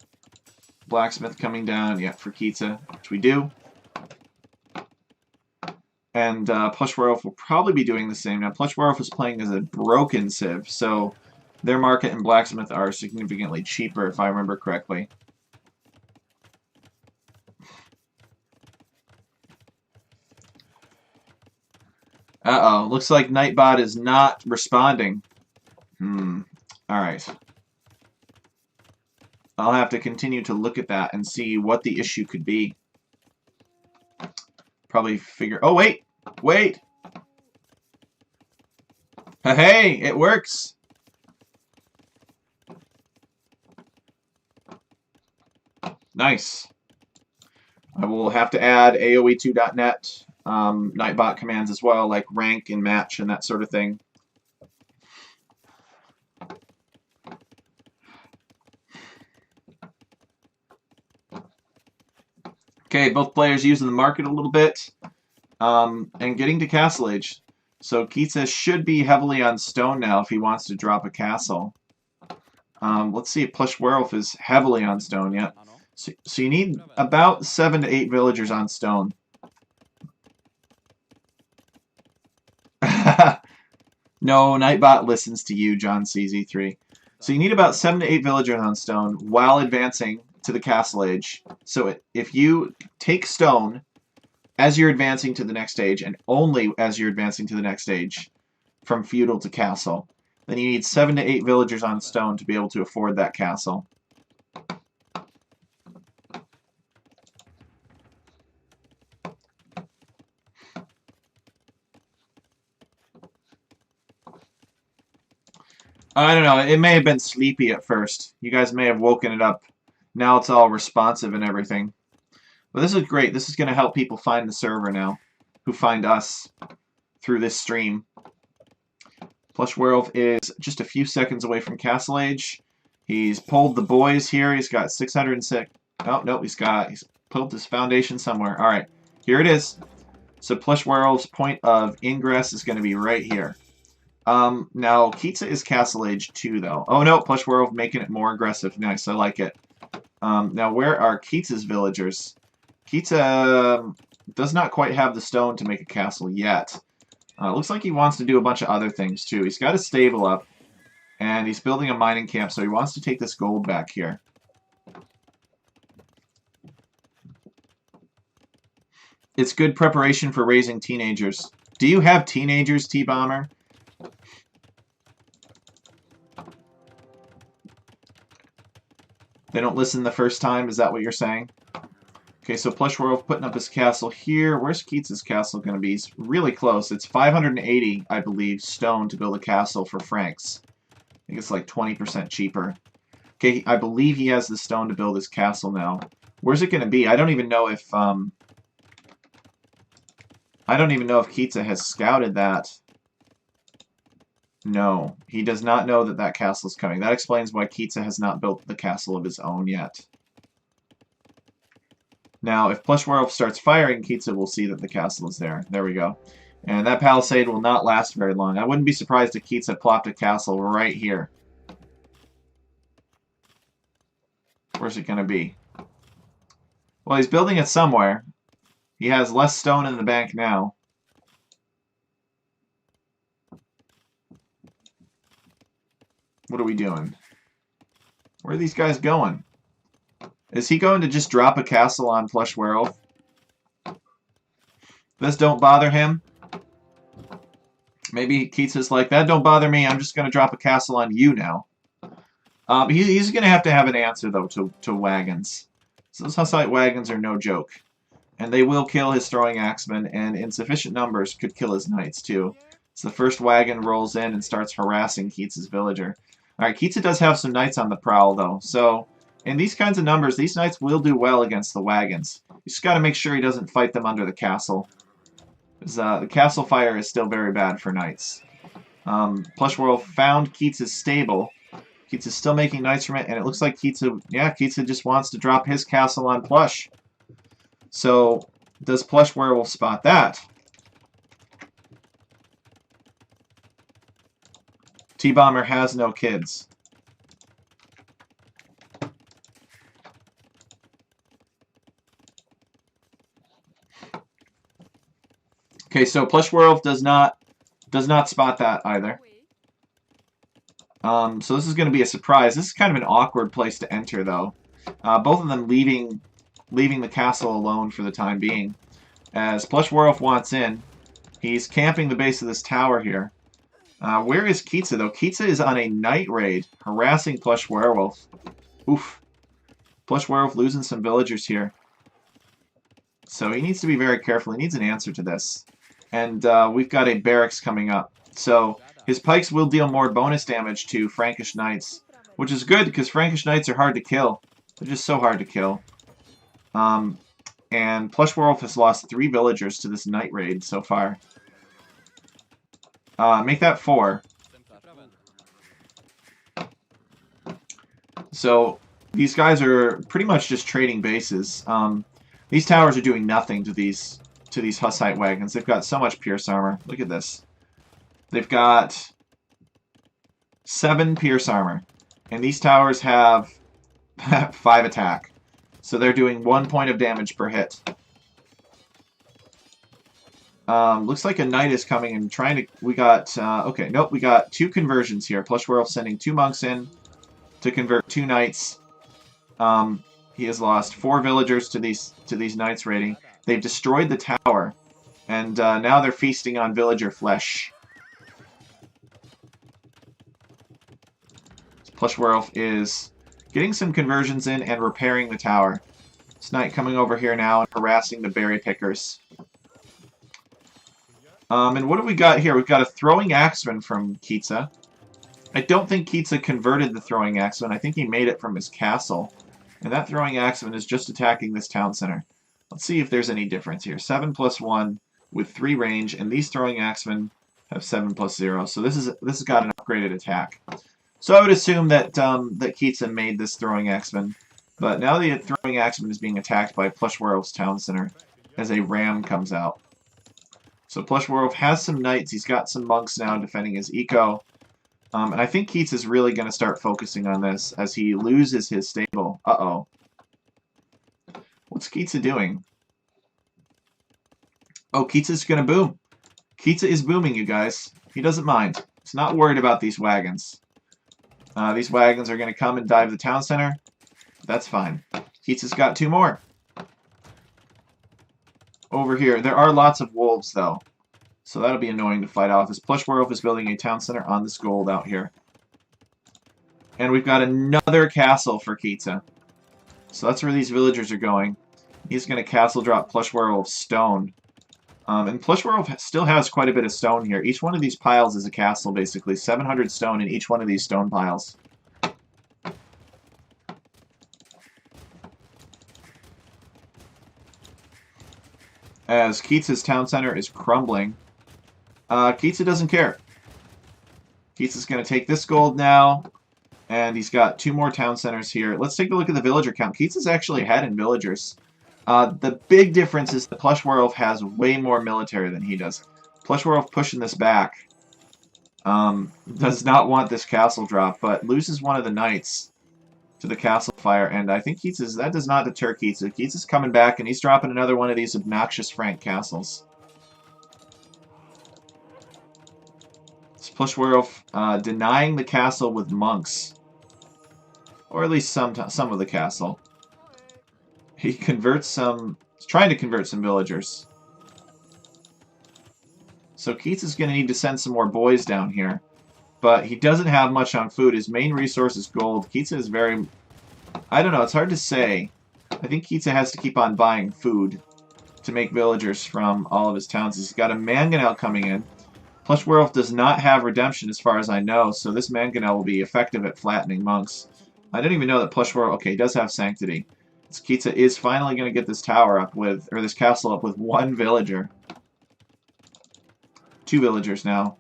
blacksmith coming down, yeah, for Qeetsa, which we do. And PlushWerewolf will probably be doing the same. Now, PlushWerewolf is playing as a broken civ, so their market and blacksmith are significantly cheaper, if I remember correctly. Uh-oh. Looks like Nightbot is not responding. Alright. I'll have to continue to look at that and see what the issue could be. Probably figure... Oh, wait! Wait! Hey! It works! Nice. I will have to add AOE2.net Nightbot commands as well, like rank and match and that sort of thing. Okay, both players using the market a little bit and getting to Castle Age. So Qeetsa should be heavily on stone now if he wants to drop a castle. Let's see if PlushWerewolf is heavily on stone yet. So you need about 7 to 8 villagers on stone. No, Nightbot listens to you, John CZ3. So you need about 7 to 8 villagers on stone while advancing to the Castle Age. So if you take stone as you're advancing to the next stage, and only as you're advancing to the next stage, from feudal to castle, then you need 7 to 8 villagers on stone to be able to afford that castle. I don't know, it may have been sleepy at first. You guys may have woken it up. Now it's all responsive and everything. But this is great. This is going to help people find the server now, who find us through this stream. PlushWerewolf is just a few seconds away from Castle Age. He's pulled the boys here. He's got 606. Oh, no, he's pulled his foundation somewhere. All right, here it is. So PlushWerewolf's point of ingress is going to be right here. Now, Qeetsa is Castle Age 2, though. Oh, no, PlushWerewolf making it more aggressive. Nice, I like it. Now, where are Qeetsa's villagers? Qeetsa does not quite have the stone to make a castle yet. Looks like he wants to do a bunch of other things, too. He's got a stable up, and he's building a mining camp, so he wants to take this gold back here. It's good preparation for raising teenagers. Do you have teenagers, T-Bomber? They don't listen the first time? Is that what you're saying? Okay, so PlushWerewolf putting up his castle here. Where's Qeetsa's castle going to be? It's really close. It's 580, I believe, stone to build a castle for francs. I think it's like 20% cheaper. Okay, I believe he has the stone to build his castle now. Where's it going to be? I don't even know if Qeetsa has scouted that. No, he does not know that that castle is coming. That explains why Qeetsa has not built the castle of his own yet. Now, if PlushWerewolf starts firing, Qeetsa will see that the castle is there. There we go. And that palisade will not last very long. I wouldn't be surprised if Qeetsa plopped a castle right here. Where's it going to be? Well, he's building it somewhere. He has less stone in the bank now. What are we doing? Where are these guys going? Is he going to just drop a castle on PlushWerewolf? This don't bother him? Maybe Qeetsa's like, that don't bother me, I'm just going to drop a castle on you now. He's going to have an answer, though, to wagons. So those Hussite wagons are no joke. And they will kill his throwing axemen, and in sufficient numbers could kill his knights, too. So the first wagon rolls in and starts harassing Qeetsa's villager. Alright, Qeetsa does have some knights on the prowl, though, so in these kinds of numbers, these knights will do well against the wagons. You just got to make sure he doesn't fight them under the castle. Because the castle fire is still very bad for knights. PlushWerewolf found Qeetsa's stable. Qeetsa's still making knights from it, and it looks like Qeetsa just wants to drop his castle on Plush. So, does PlushWerewolf spot that? T-Bomber has no kids. Okay, so PlushWerewolf does not spot that either. So this is going to be a surprise. This is kind of an awkward place to enter, though. Both of them leaving the castle alone for the time being. As PlushWerewolf wants in, He's camping the base of this tower here. Where is Qeetsa, though? Qeetsa is on a night raid, harassing PlushWerewolf. Oof. PlushWerewolf losing some villagers here. So he needs to be very careful. He needs an answer to this. And we've got a barracks coming up. So his pikes will deal more bonus damage to Frankish knights, which is good because Frankish knights are hard to kill. They're just so hard to kill. And PlushWerewolf has lost 3 villagers to this night raid so far. Make that 4. So these guys are pretty much just trading bases. These towers are doing nothing to these Hussite wagons. They've got so much pierce armor. Look at this. They've got 7 pierce armor. And these towers have 5 attack. So they're doing 1 point of damage per hit. Looks like a knight is coming and trying to... We got... okay, nope, we got 2 conversions here. PlushWerewolf sending 2 monks in to convert 2 knights. He has lost 4 villagers to these knights raiding. They've destroyed the tower, and now they're feasting on villager flesh. PlushWerewolf is getting some conversions in and repairing the tower. This knight coming over here now and harassing the berry pickers. And what do we got here? We've got a throwing axeman from Qeetsa. I don't think Qeetsa converted the throwing axeman. I think he made it from his castle. And that throwing axeman is just attacking this town center. Let's see if there's any difference here. 7 plus 1 with 3 range, and these throwing axemen have 7 plus 0. So this has got an upgraded attack. So I would assume that that Qeetsa made this throwing axeman. But now the throwing axeman is being attacked by PlushWerewolf's town center as a ram comes out. So PlushWerewolf has some knights. He's got some monks now defending his eco. And I think Qeetsa is really going to start focusing on this as he loses his stable. Uh-oh. What's Qeetsa doing? Oh, Qeetsa's going to boom. Qeetsa is booming, you guys. He doesn't mind. He's not worried about these wagons. These wagons are going to come and dive the town center. That's fine. Qeetsa's got 2 more. Over here, there are lots of wolves, though. So that'll be annoying to fight off, as PlushWerewolf is building a town center on this gold out here. And we've got another castle for Qeetsa. So that's where these villagers are going. He's going to castle drop PlushWerewolf's stone. And PlushWerewolf still has quite a bit of stone here. Each one of these piles is a castle, basically. 700 stone in each one of these stone piles. As Qeetsa's town center is crumbling. Qeetsa doesn't care. Qeetsa's going to take this gold now. And he's got 2 more town centers here. Let's take a look at the villager count. Qeetsa's actually ahead in villagers. The big difference is that PlushWerewolf has way more military than he does. PlushWerewolf pushing this back. Does not want this castle drop, but loses one of the knights to the castle fire, and I think that does not deter Qeetsa. Qeetsa's coming back, and he's dropping another one of these obnoxious Frank castles. It's PlushWerewolf denying the castle with monks, or at least some of the castle. He converts some. He's trying to convert some villagers. So Qeetsa's going to need to send some more boys down here. But he doesn't have much on food. His main resource is gold. Qeetsa is very... I don't know. It's hard to say. I think Qeetsa has to keep on buying food to make villagers from all of his towns. He's got a mangonel coming in. PlushWerewolf does not have redemption as far as I know, so this mangonel will be effective at flattening monks. I didn't even know that PlushWerewolf... Okay, he does have sanctity. So Qeetsa is finally going to get this tower up with... or this castle up with 1 villager. 2 villagers now.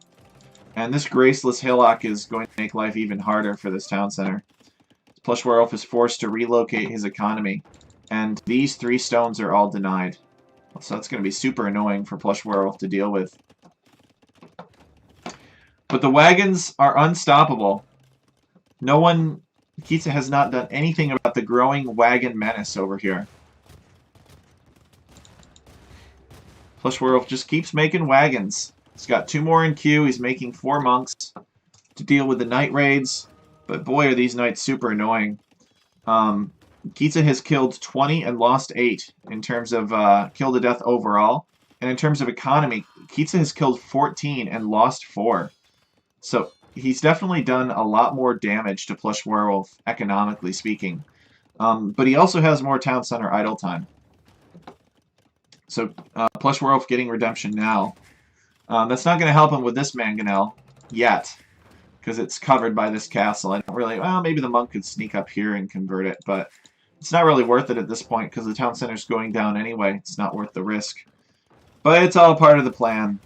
And this graceless hillock is going to make life even harder for this town center. PlushWerewolf is forced to relocate his economy. And these 3 stones are all denied. So that's going to be super annoying for PlushWerewolf to deal with. But the wagons are unstoppable. No one... Qeetsa has not done anything about the growing wagon menace over here. PlushWerewolf just keeps making wagons. He's got 2 more in queue. He's making 4 monks to deal with the night raids. But boy, are these knights super annoying. Qeetsa has killed 20 and lost 8 in terms of kill to death overall. And in terms of economy, Qeetsa has killed 14 and lost 4. So he's definitely done a lot more damage to PlushWerewolf, economically speaking. But he also has more town center idle time. So PlushWerewolf getting redemption now. That's not going to help him with this mangonel yet, because it's covered by this castle. I don't really... Well, maybe the monk could sneak up here and convert it, but it's not really worth it at this point, because the town center's going down anyway. It's not worth the risk. But it's all part of the plan,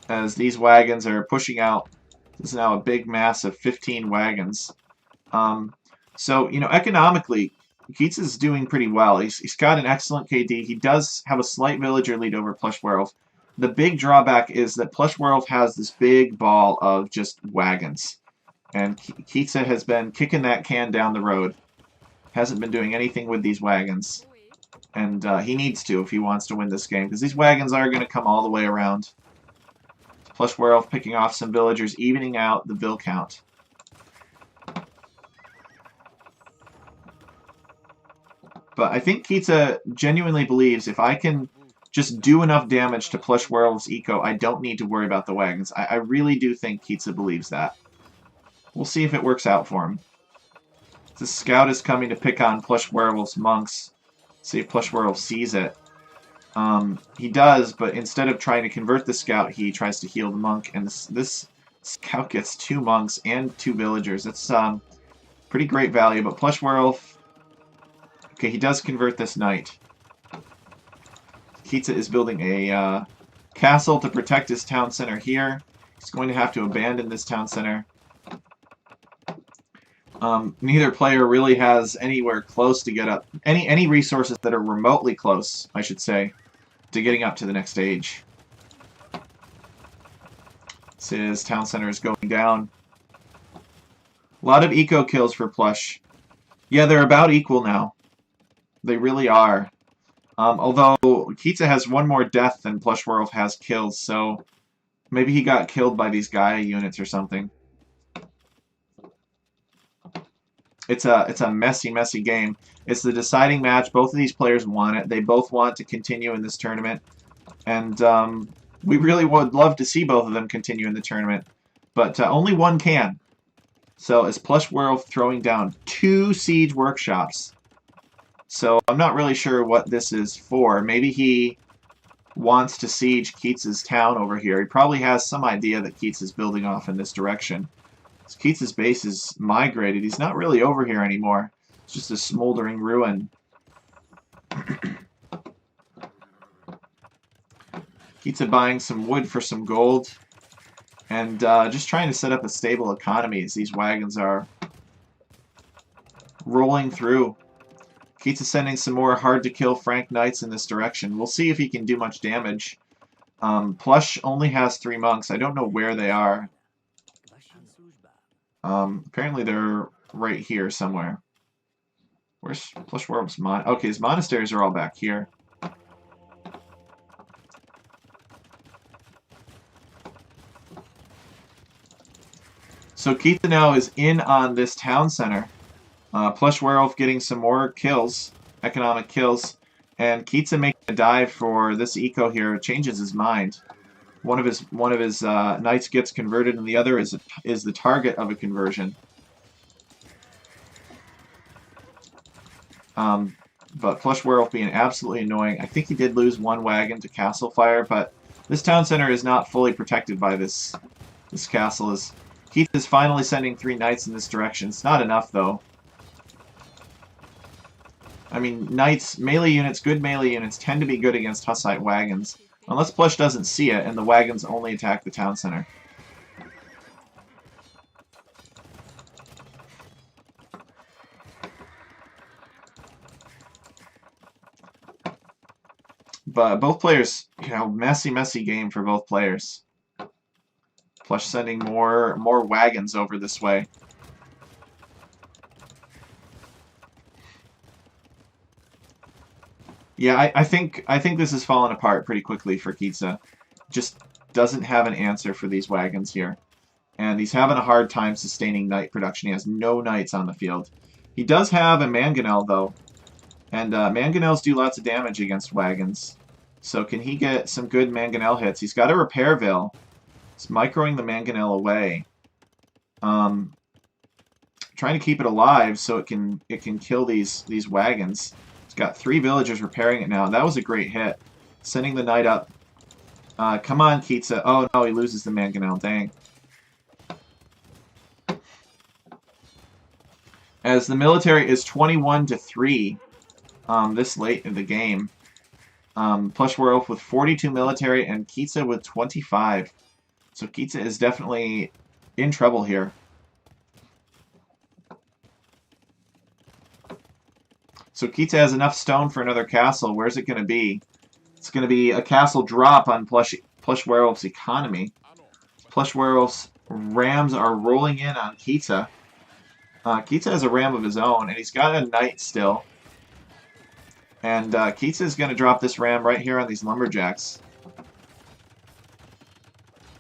as these wagons are pushing out. This is now a big mass of 15 wagons. So, you know, economically, Qeetsa is doing pretty well. He's got an excellent KD. He does have a slight villager lead over PlushWerewolf. The big drawback is that PlushWerewolf has this big ball of just wagons. And Qeetsa has been kicking that can down the road. Hasn't been doing anything with these wagons. And he needs to if he wants to win this game, because these wagons are going to come all the way around. PlushWerewolf picking off some villagers, evening out the vill count. But I think Qeetsa genuinely believes if I can just do enough damage to PlushWerewolf's eco, I don't need to worry about the wagons. I really do think Qeetsa believes that. We'll see if it works out for him. The scout is coming to pick on PlushWerewolf's monks. See if PlushWerewolf sees it. He does, but instead of trying to convert the scout, he tries to heal the monk. And this scout gets 2 monks and 2 villagers. It's pretty great value, but PlushWerewolf... Okay, he does convert this knight. Qeetsa is building a castle to protect his town center here. He's going to have to abandon this town center. Neither player really has anywhere close to get up... Any resources that are remotely close, I should say, to getting up to the next stage. His town center is going down. A lot of eco kills for Plush. Yeah, they're about equal now. They really are. Although Qeetsa has 1 more death than PlushWerewolf has kills, so maybe he got killed by these Gaia units or something. It's a messy, messy game. It's the deciding match. Both of these players want it. They both want to continue in this tournament. And we really would love to see both of them continue in the tournament. But only one can. So is PlushWerewolf throwing down 2 siege workshops. So I'm not really sure what this is for. Maybe he wants to siege Qeetsa's town over here. He probably has some idea that Qeetsa's building off in this direction. So Qeetsa's base is migrated. He's not really over here anymore. It's just a smoldering ruin. Qeetsa buying some wood for some gold. And just trying to set up a stable economy as these wagons are rolling through. Qeetsa sending some more hard-to-kill Frank Knights in this direction. We'll see if he can do much damage. Plush only has 3 monks. I don't know where they are. Apparently they're right here somewhere. Where's PlushWerewolf's okay, his monasteries are all back here. So Qeetsa now is in on this town center. PlushWerewolf getting some more kills, economic kills, and Qeetsa making a dive for this eco here changes his mind. One of his knights gets converted, and the other is the target of a conversion. But PlushWerewolf being absolutely annoying. I think he did lose 1 wagon to castle fire, but this town center is not fully protected by this castle. Qeetsa is finally sending 3 knights in this direction. It's not enough though. I mean, knights, melee units, good melee units, tend to be good against Hussite wagons. Unless Plush doesn't see it, and the wagons only attack the town center. But both players, you know, messy, messy game for both players. Plush sending more wagons over this way. Yeah, I think this has fallen apart pretty quickly for Qeetsa. Just doesn't have an answer for these wagons here. And he's having a hard time sustaining knight production. He has no knights on the field. He does have a mangonel, though. And mangonels do lots of damage against wagons. So can he get some good mangonel hits? He's got a Repairville. He's microing the mangonel away. Trying to keep it alive so it can kill these wagons. It's got 3 villagers repairing it now. That was a great hit. Sending the knight up. Come on, Qeetsa. Oh no, he loses the mangonel. Dang. As the military is 21-3 this late in the game. PlushWerewolf with 42 military and Qeetsa with 25. So Qeetsa is definitely in trouble here. So Qeetsa has enough stone for another castle. Where's it going to be? It's going to be a castle drop on PlushWerewolf's economy. PlushWerewolf's rams are rolling in on Qeetsa. Qeetsa has a ram of his own, and he's got a knight still. And Qeetsa is going to drop this ram right here on these lumberjacks.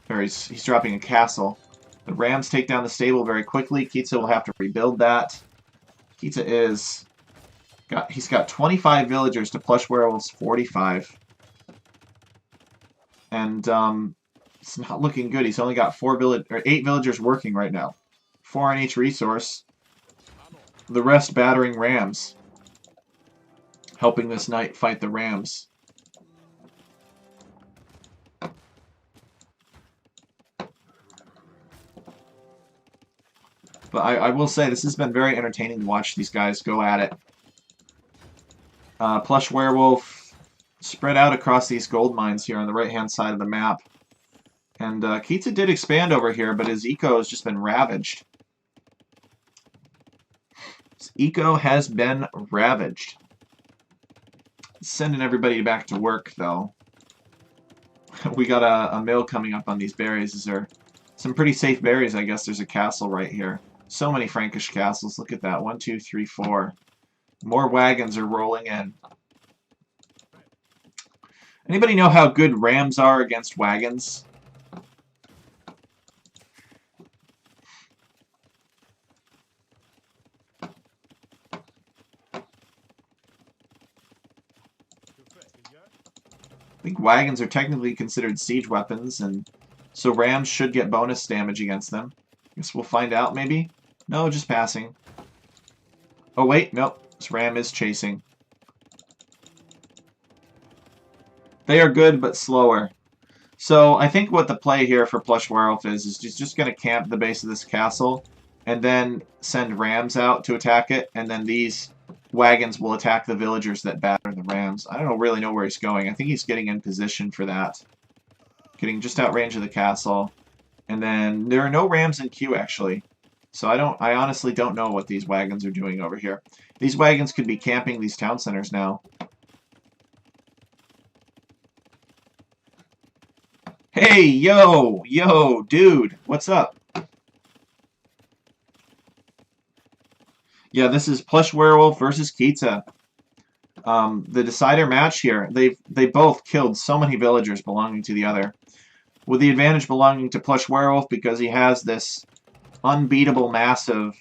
Or he's dropping a castle. The rams take down the stable very quickly. Qeetsa will have to rebuild that. Qeetsa is... He's got 25 villagers to PlushWerewolf's 45. And it's not looking good. He's only got 8 villagers working right now. 4 on each resource. The rest battering rams. Helping this knight fight the rams. But I will say, this has been very entertaining to watch these guys go at it. PlushWerewolf spread out across these gold mines here on the right-hand side of the map. And Qeetsa did expand over here, but his eco has just been ravaged. His eco has been ravaged. Sending everybody back to work, though. We got a mill coming up on these berries. These are some pretty safe berries, I guess. There's a castle right here. So many Frankish castles. Look at that. 1, 2, 3, 4. More wagons are rolling in. Anybody know how good rams are against wagons? I think wagons are technically considered siege weapons, and so rams should get bonus damage against them. Guess we'll find out, maybe? No, just passing. Oh, wait, nope. This ram is chasing. They are good, but slower. So I think what the play here for PlushWerewolf is just going to camp the base of this castle, and then send rams out to attack it, and then these wagons will attack the villagers that batter the rams. I don't really know where he's going. I think he's getting in position for that. Getting just out range of the castle. And then there are no rams in queue, actually. So I honestly don't know what these wagons are doing over here. These wagons could be camping these town centers now. Hey, yo, dude, what's up? Yeah, this is PlushWerewolf versus Qeetsa. The decider match here. They both killed so many villagers belonging to the other. With the advantage belonging to PlushWerewolf because he has this unbeatable mass of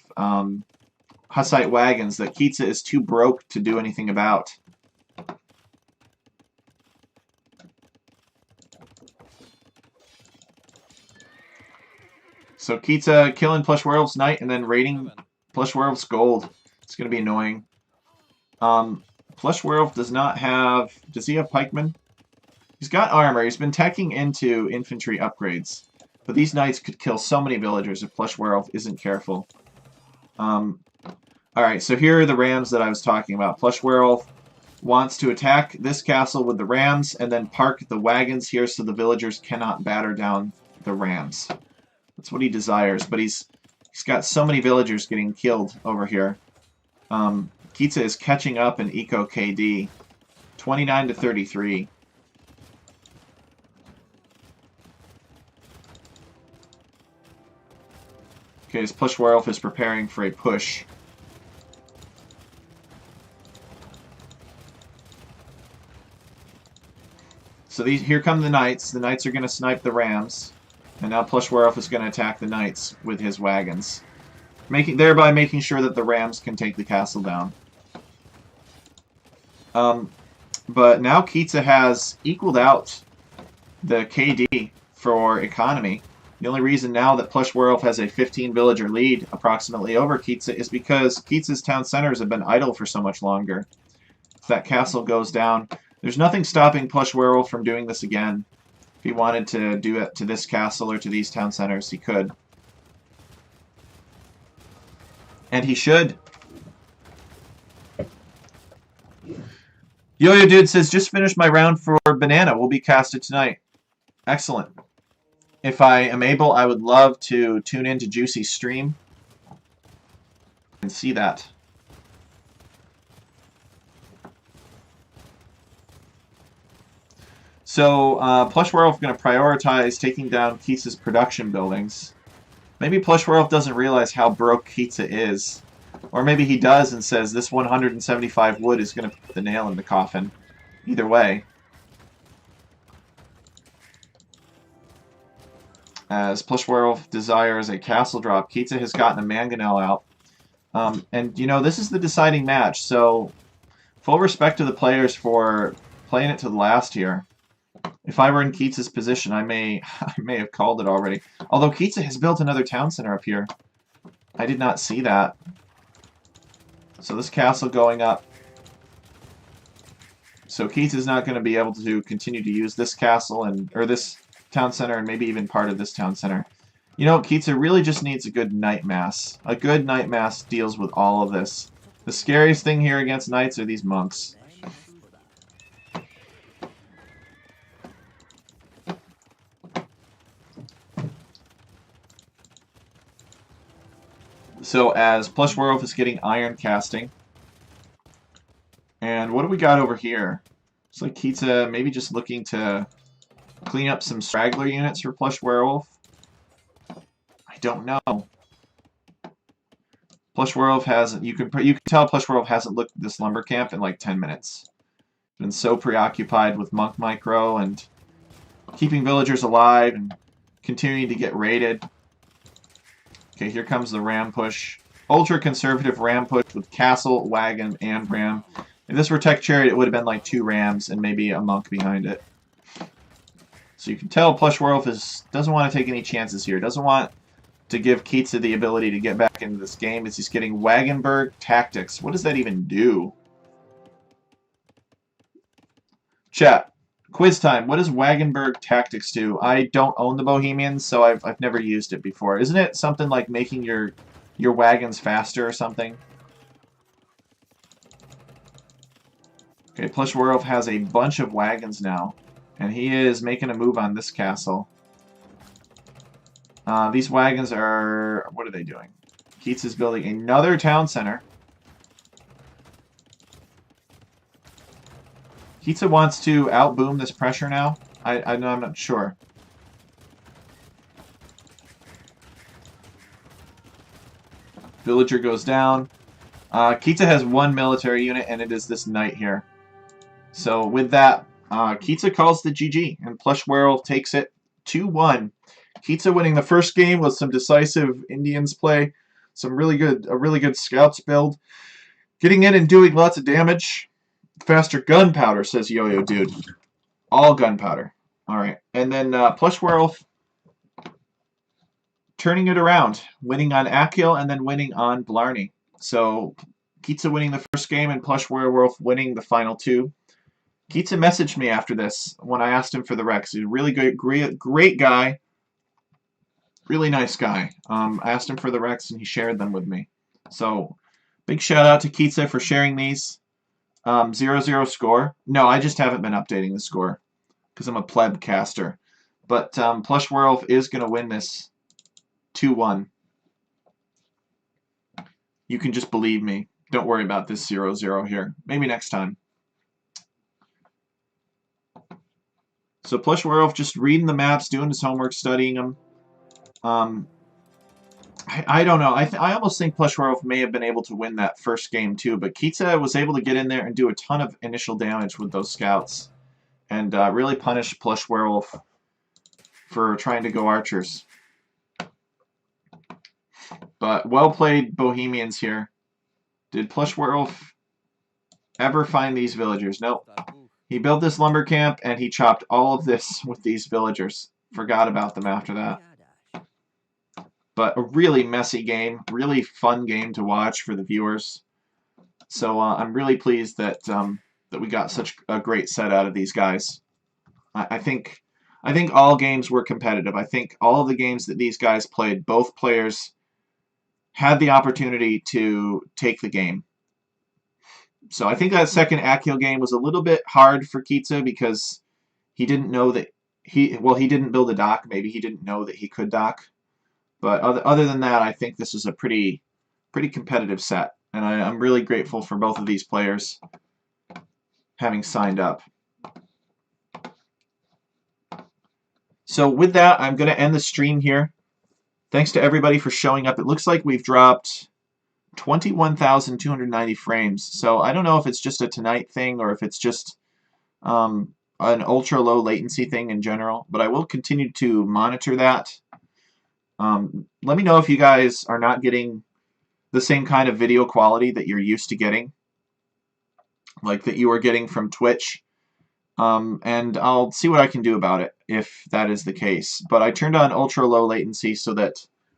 Hussite wagons that Qeetsa is too broke to do anything about. So Qeetsa killing PlushWerewolf's knight and then raiding PlushWerewolf's gold. It's going to be annoying. PlushWerewolf does not have... Does he have pikemen? He's got armor. He's been teching into infantry upgrades. But these knights could kill so many villagers if PlushWerewolf isn't careful. Alright, so here are the rams that I was talking about. PlushWerewolf wants to attack this castle with the rams and then park the wagons here so the villagers cannot batter down the rams. That's what he desires, but he's got so many villagers getting killed over here. Qeetsa is catching up in Eco KD. 29-33. Okay, his PlushWerewolf is preparing for a push. So here come the knights. The knights are going to snipe the rams. And now PlushWerewolf is going to attack the knights with his wagons. Thereby making sure that the rams can take the castle down. But now Qeetsa has equaled out the KD for economy. The only reason now that PlushWerewolf has a 15 villager lead approximately over Qeetsa is because Qeetsa's town centers have been idle for so much longer. If that castle goes down, there's nothing stopping PlushWerewolf from doing this again. If he wanted to do it to this castle or to these town centers, he could. And he should. Yo-Yo Dude says, just finished my round for Banana. Will be casted tonight. Excellent. If I am able, I would love to tune into Juicy's stream and see that. So, PlushWerewolf is going to prioritize taking down Qeetsa's production buildings. Maybe PlushWerewolf doesn't realize how broke Qeetsa is. Or maybe he does and says this 175 wood is going to put the nail in the coffin. Either way. As PlushWerewolf desires a castle drop, Qeetsa has gotten a mangonel out. And, you know, this is the deciding match, so full respect to the players for playing it to the last here. If I were in Qeetsa's position, I may have called it already. Although Qeetsa has built another town center up here. I did not see that. So this castle going up. So Qeetsa's not going to be able to continue to use this castle or this town center and maybe even part of this town center. You know, Qeetsa really just needs a good knight mass. A good knight mass deals with all of this. The scariest thing here against knights are these monks. So as PlushWerewolf is getting iron casting. And what do we got over here? Looks like Qeetsa maybe just looking to clean up some straggler units for PlushWerewolf. I don't know. PlushWerewolf hasn't. You can tell PlushWerewolf hasn't looked at this lumber camp in like 10 minutes. Been so preoccupied with monk micro and keeping villagers alive and continuing to get raided. Okay, here comes the ram push. Ultra-conservative ram push with castle, wagon, and ram. If this were Tech Chariot, it would have been like 2 rams and maybe a monk behind it. So you can tell PlushWerewolf doesn't want to take any chances here. Doesn't want to give Qeetsa the ability to get back into this game as he's getting Wagenburg Tactics. What does that even do? Chat. Quiz time. What does Wagenburg Tactics do? I don't own the Bohemians, so I've never used it before. Isn't it something like making your wagons faster or something? Okay, PlushWerewolf has a bunch of wagons now, and he is making a move on this castle. These wagons are... What are they doing? Qeetsa's building another town center. Qeetsa wants to outboom this pressure now. I'm not sure. Villager goes down. Qeetsa has 1 military unit, and it is this knight here. So with that, Qeetsa calls the GG, and PlushWerewolf takes it 2-1. Qeetsa winning the first game with some decisive Indians play, a really good scouts build, getting in and doing lots of damage. Faster gunpowder, says Yo-Yo Dude. All gunpowder. All right, and then PlushWerewolf turning it around, winning on Akil and then winning on Blarney. So Qeetsa winning the first game and PlushWerewolf winning the final 2. Qeetsa messaged me after this when I asked him for the Rex. He's a really great guy. Really nice guy. I asked him for the Rex and he shared them with me. So big shout out to Qeetsa for sharing these. 0-0 score. No, I just haven't been updating the score because I'm a pleb caster. But PlushWerewolf is going to win this 2-1. You can just believe me. Don't worry about this 0-0 here. Maybe next time. So PlushWerewolf just reading the maps, doing his homework, studying them. I don't know. I almost think PlushWerewolf may have been able to win that first game too, but Qeetsa was able to get in there and do a ton of initial damage with those scouts, and really punish PlushWerewolf for trying to go archers. But well played, Bohemians here. Did PlushWerewolf ever find these villagers? Nope. He built this lumber camp, and he chopped all of this with these villagers. Forgot about them after that. But a really messy game, really fun game to watch for the viewers. So I'm really pleased that that we got such a great set out of these guys. I think all games were competitive. I think all of the games that these guys played, both players had the opportunity to take the game. So I think that second Akil game was a little bit hard for Qeetsa because he didn't know that he didn't build a dock. Maybe he didn't know that he could dock. But other than that, I think this is a pretty competitive set, and I'm really grateful for both of these players having signed up. So with that, I'm going to end the stream here. Thanks to everybody for showing up. It looks like we've dropped 21,290 frames. So I don't know if it's just a tonight thing or if it's just an ultra low latency thing in general, but I will continue to monitor that. Let me know if you guys are not getting the same kind of video quality that you're used to getting, like that you are getting from Twitch. And I'll see what I can do about it if that is the case. But I turned on ultra low latency so that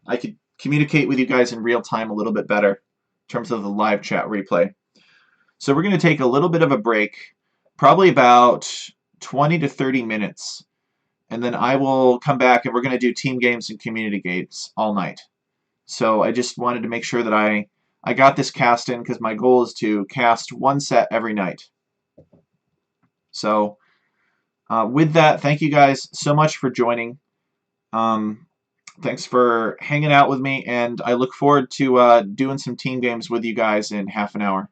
I could communicate with you guys in real time a little bit better in terms of the live chat replay. So we're going to take a little bit of a break, probably about 20 to 30 minutes. And then I will come back and we're going to do team games and community games all night. So I just wanted to make sure that I got this cast in because my goal is to cast one set every night. So with that, thank you guys so much for joining. Thanks for hanging out with me, and I look forward to doing some team games with you guys in half an hour.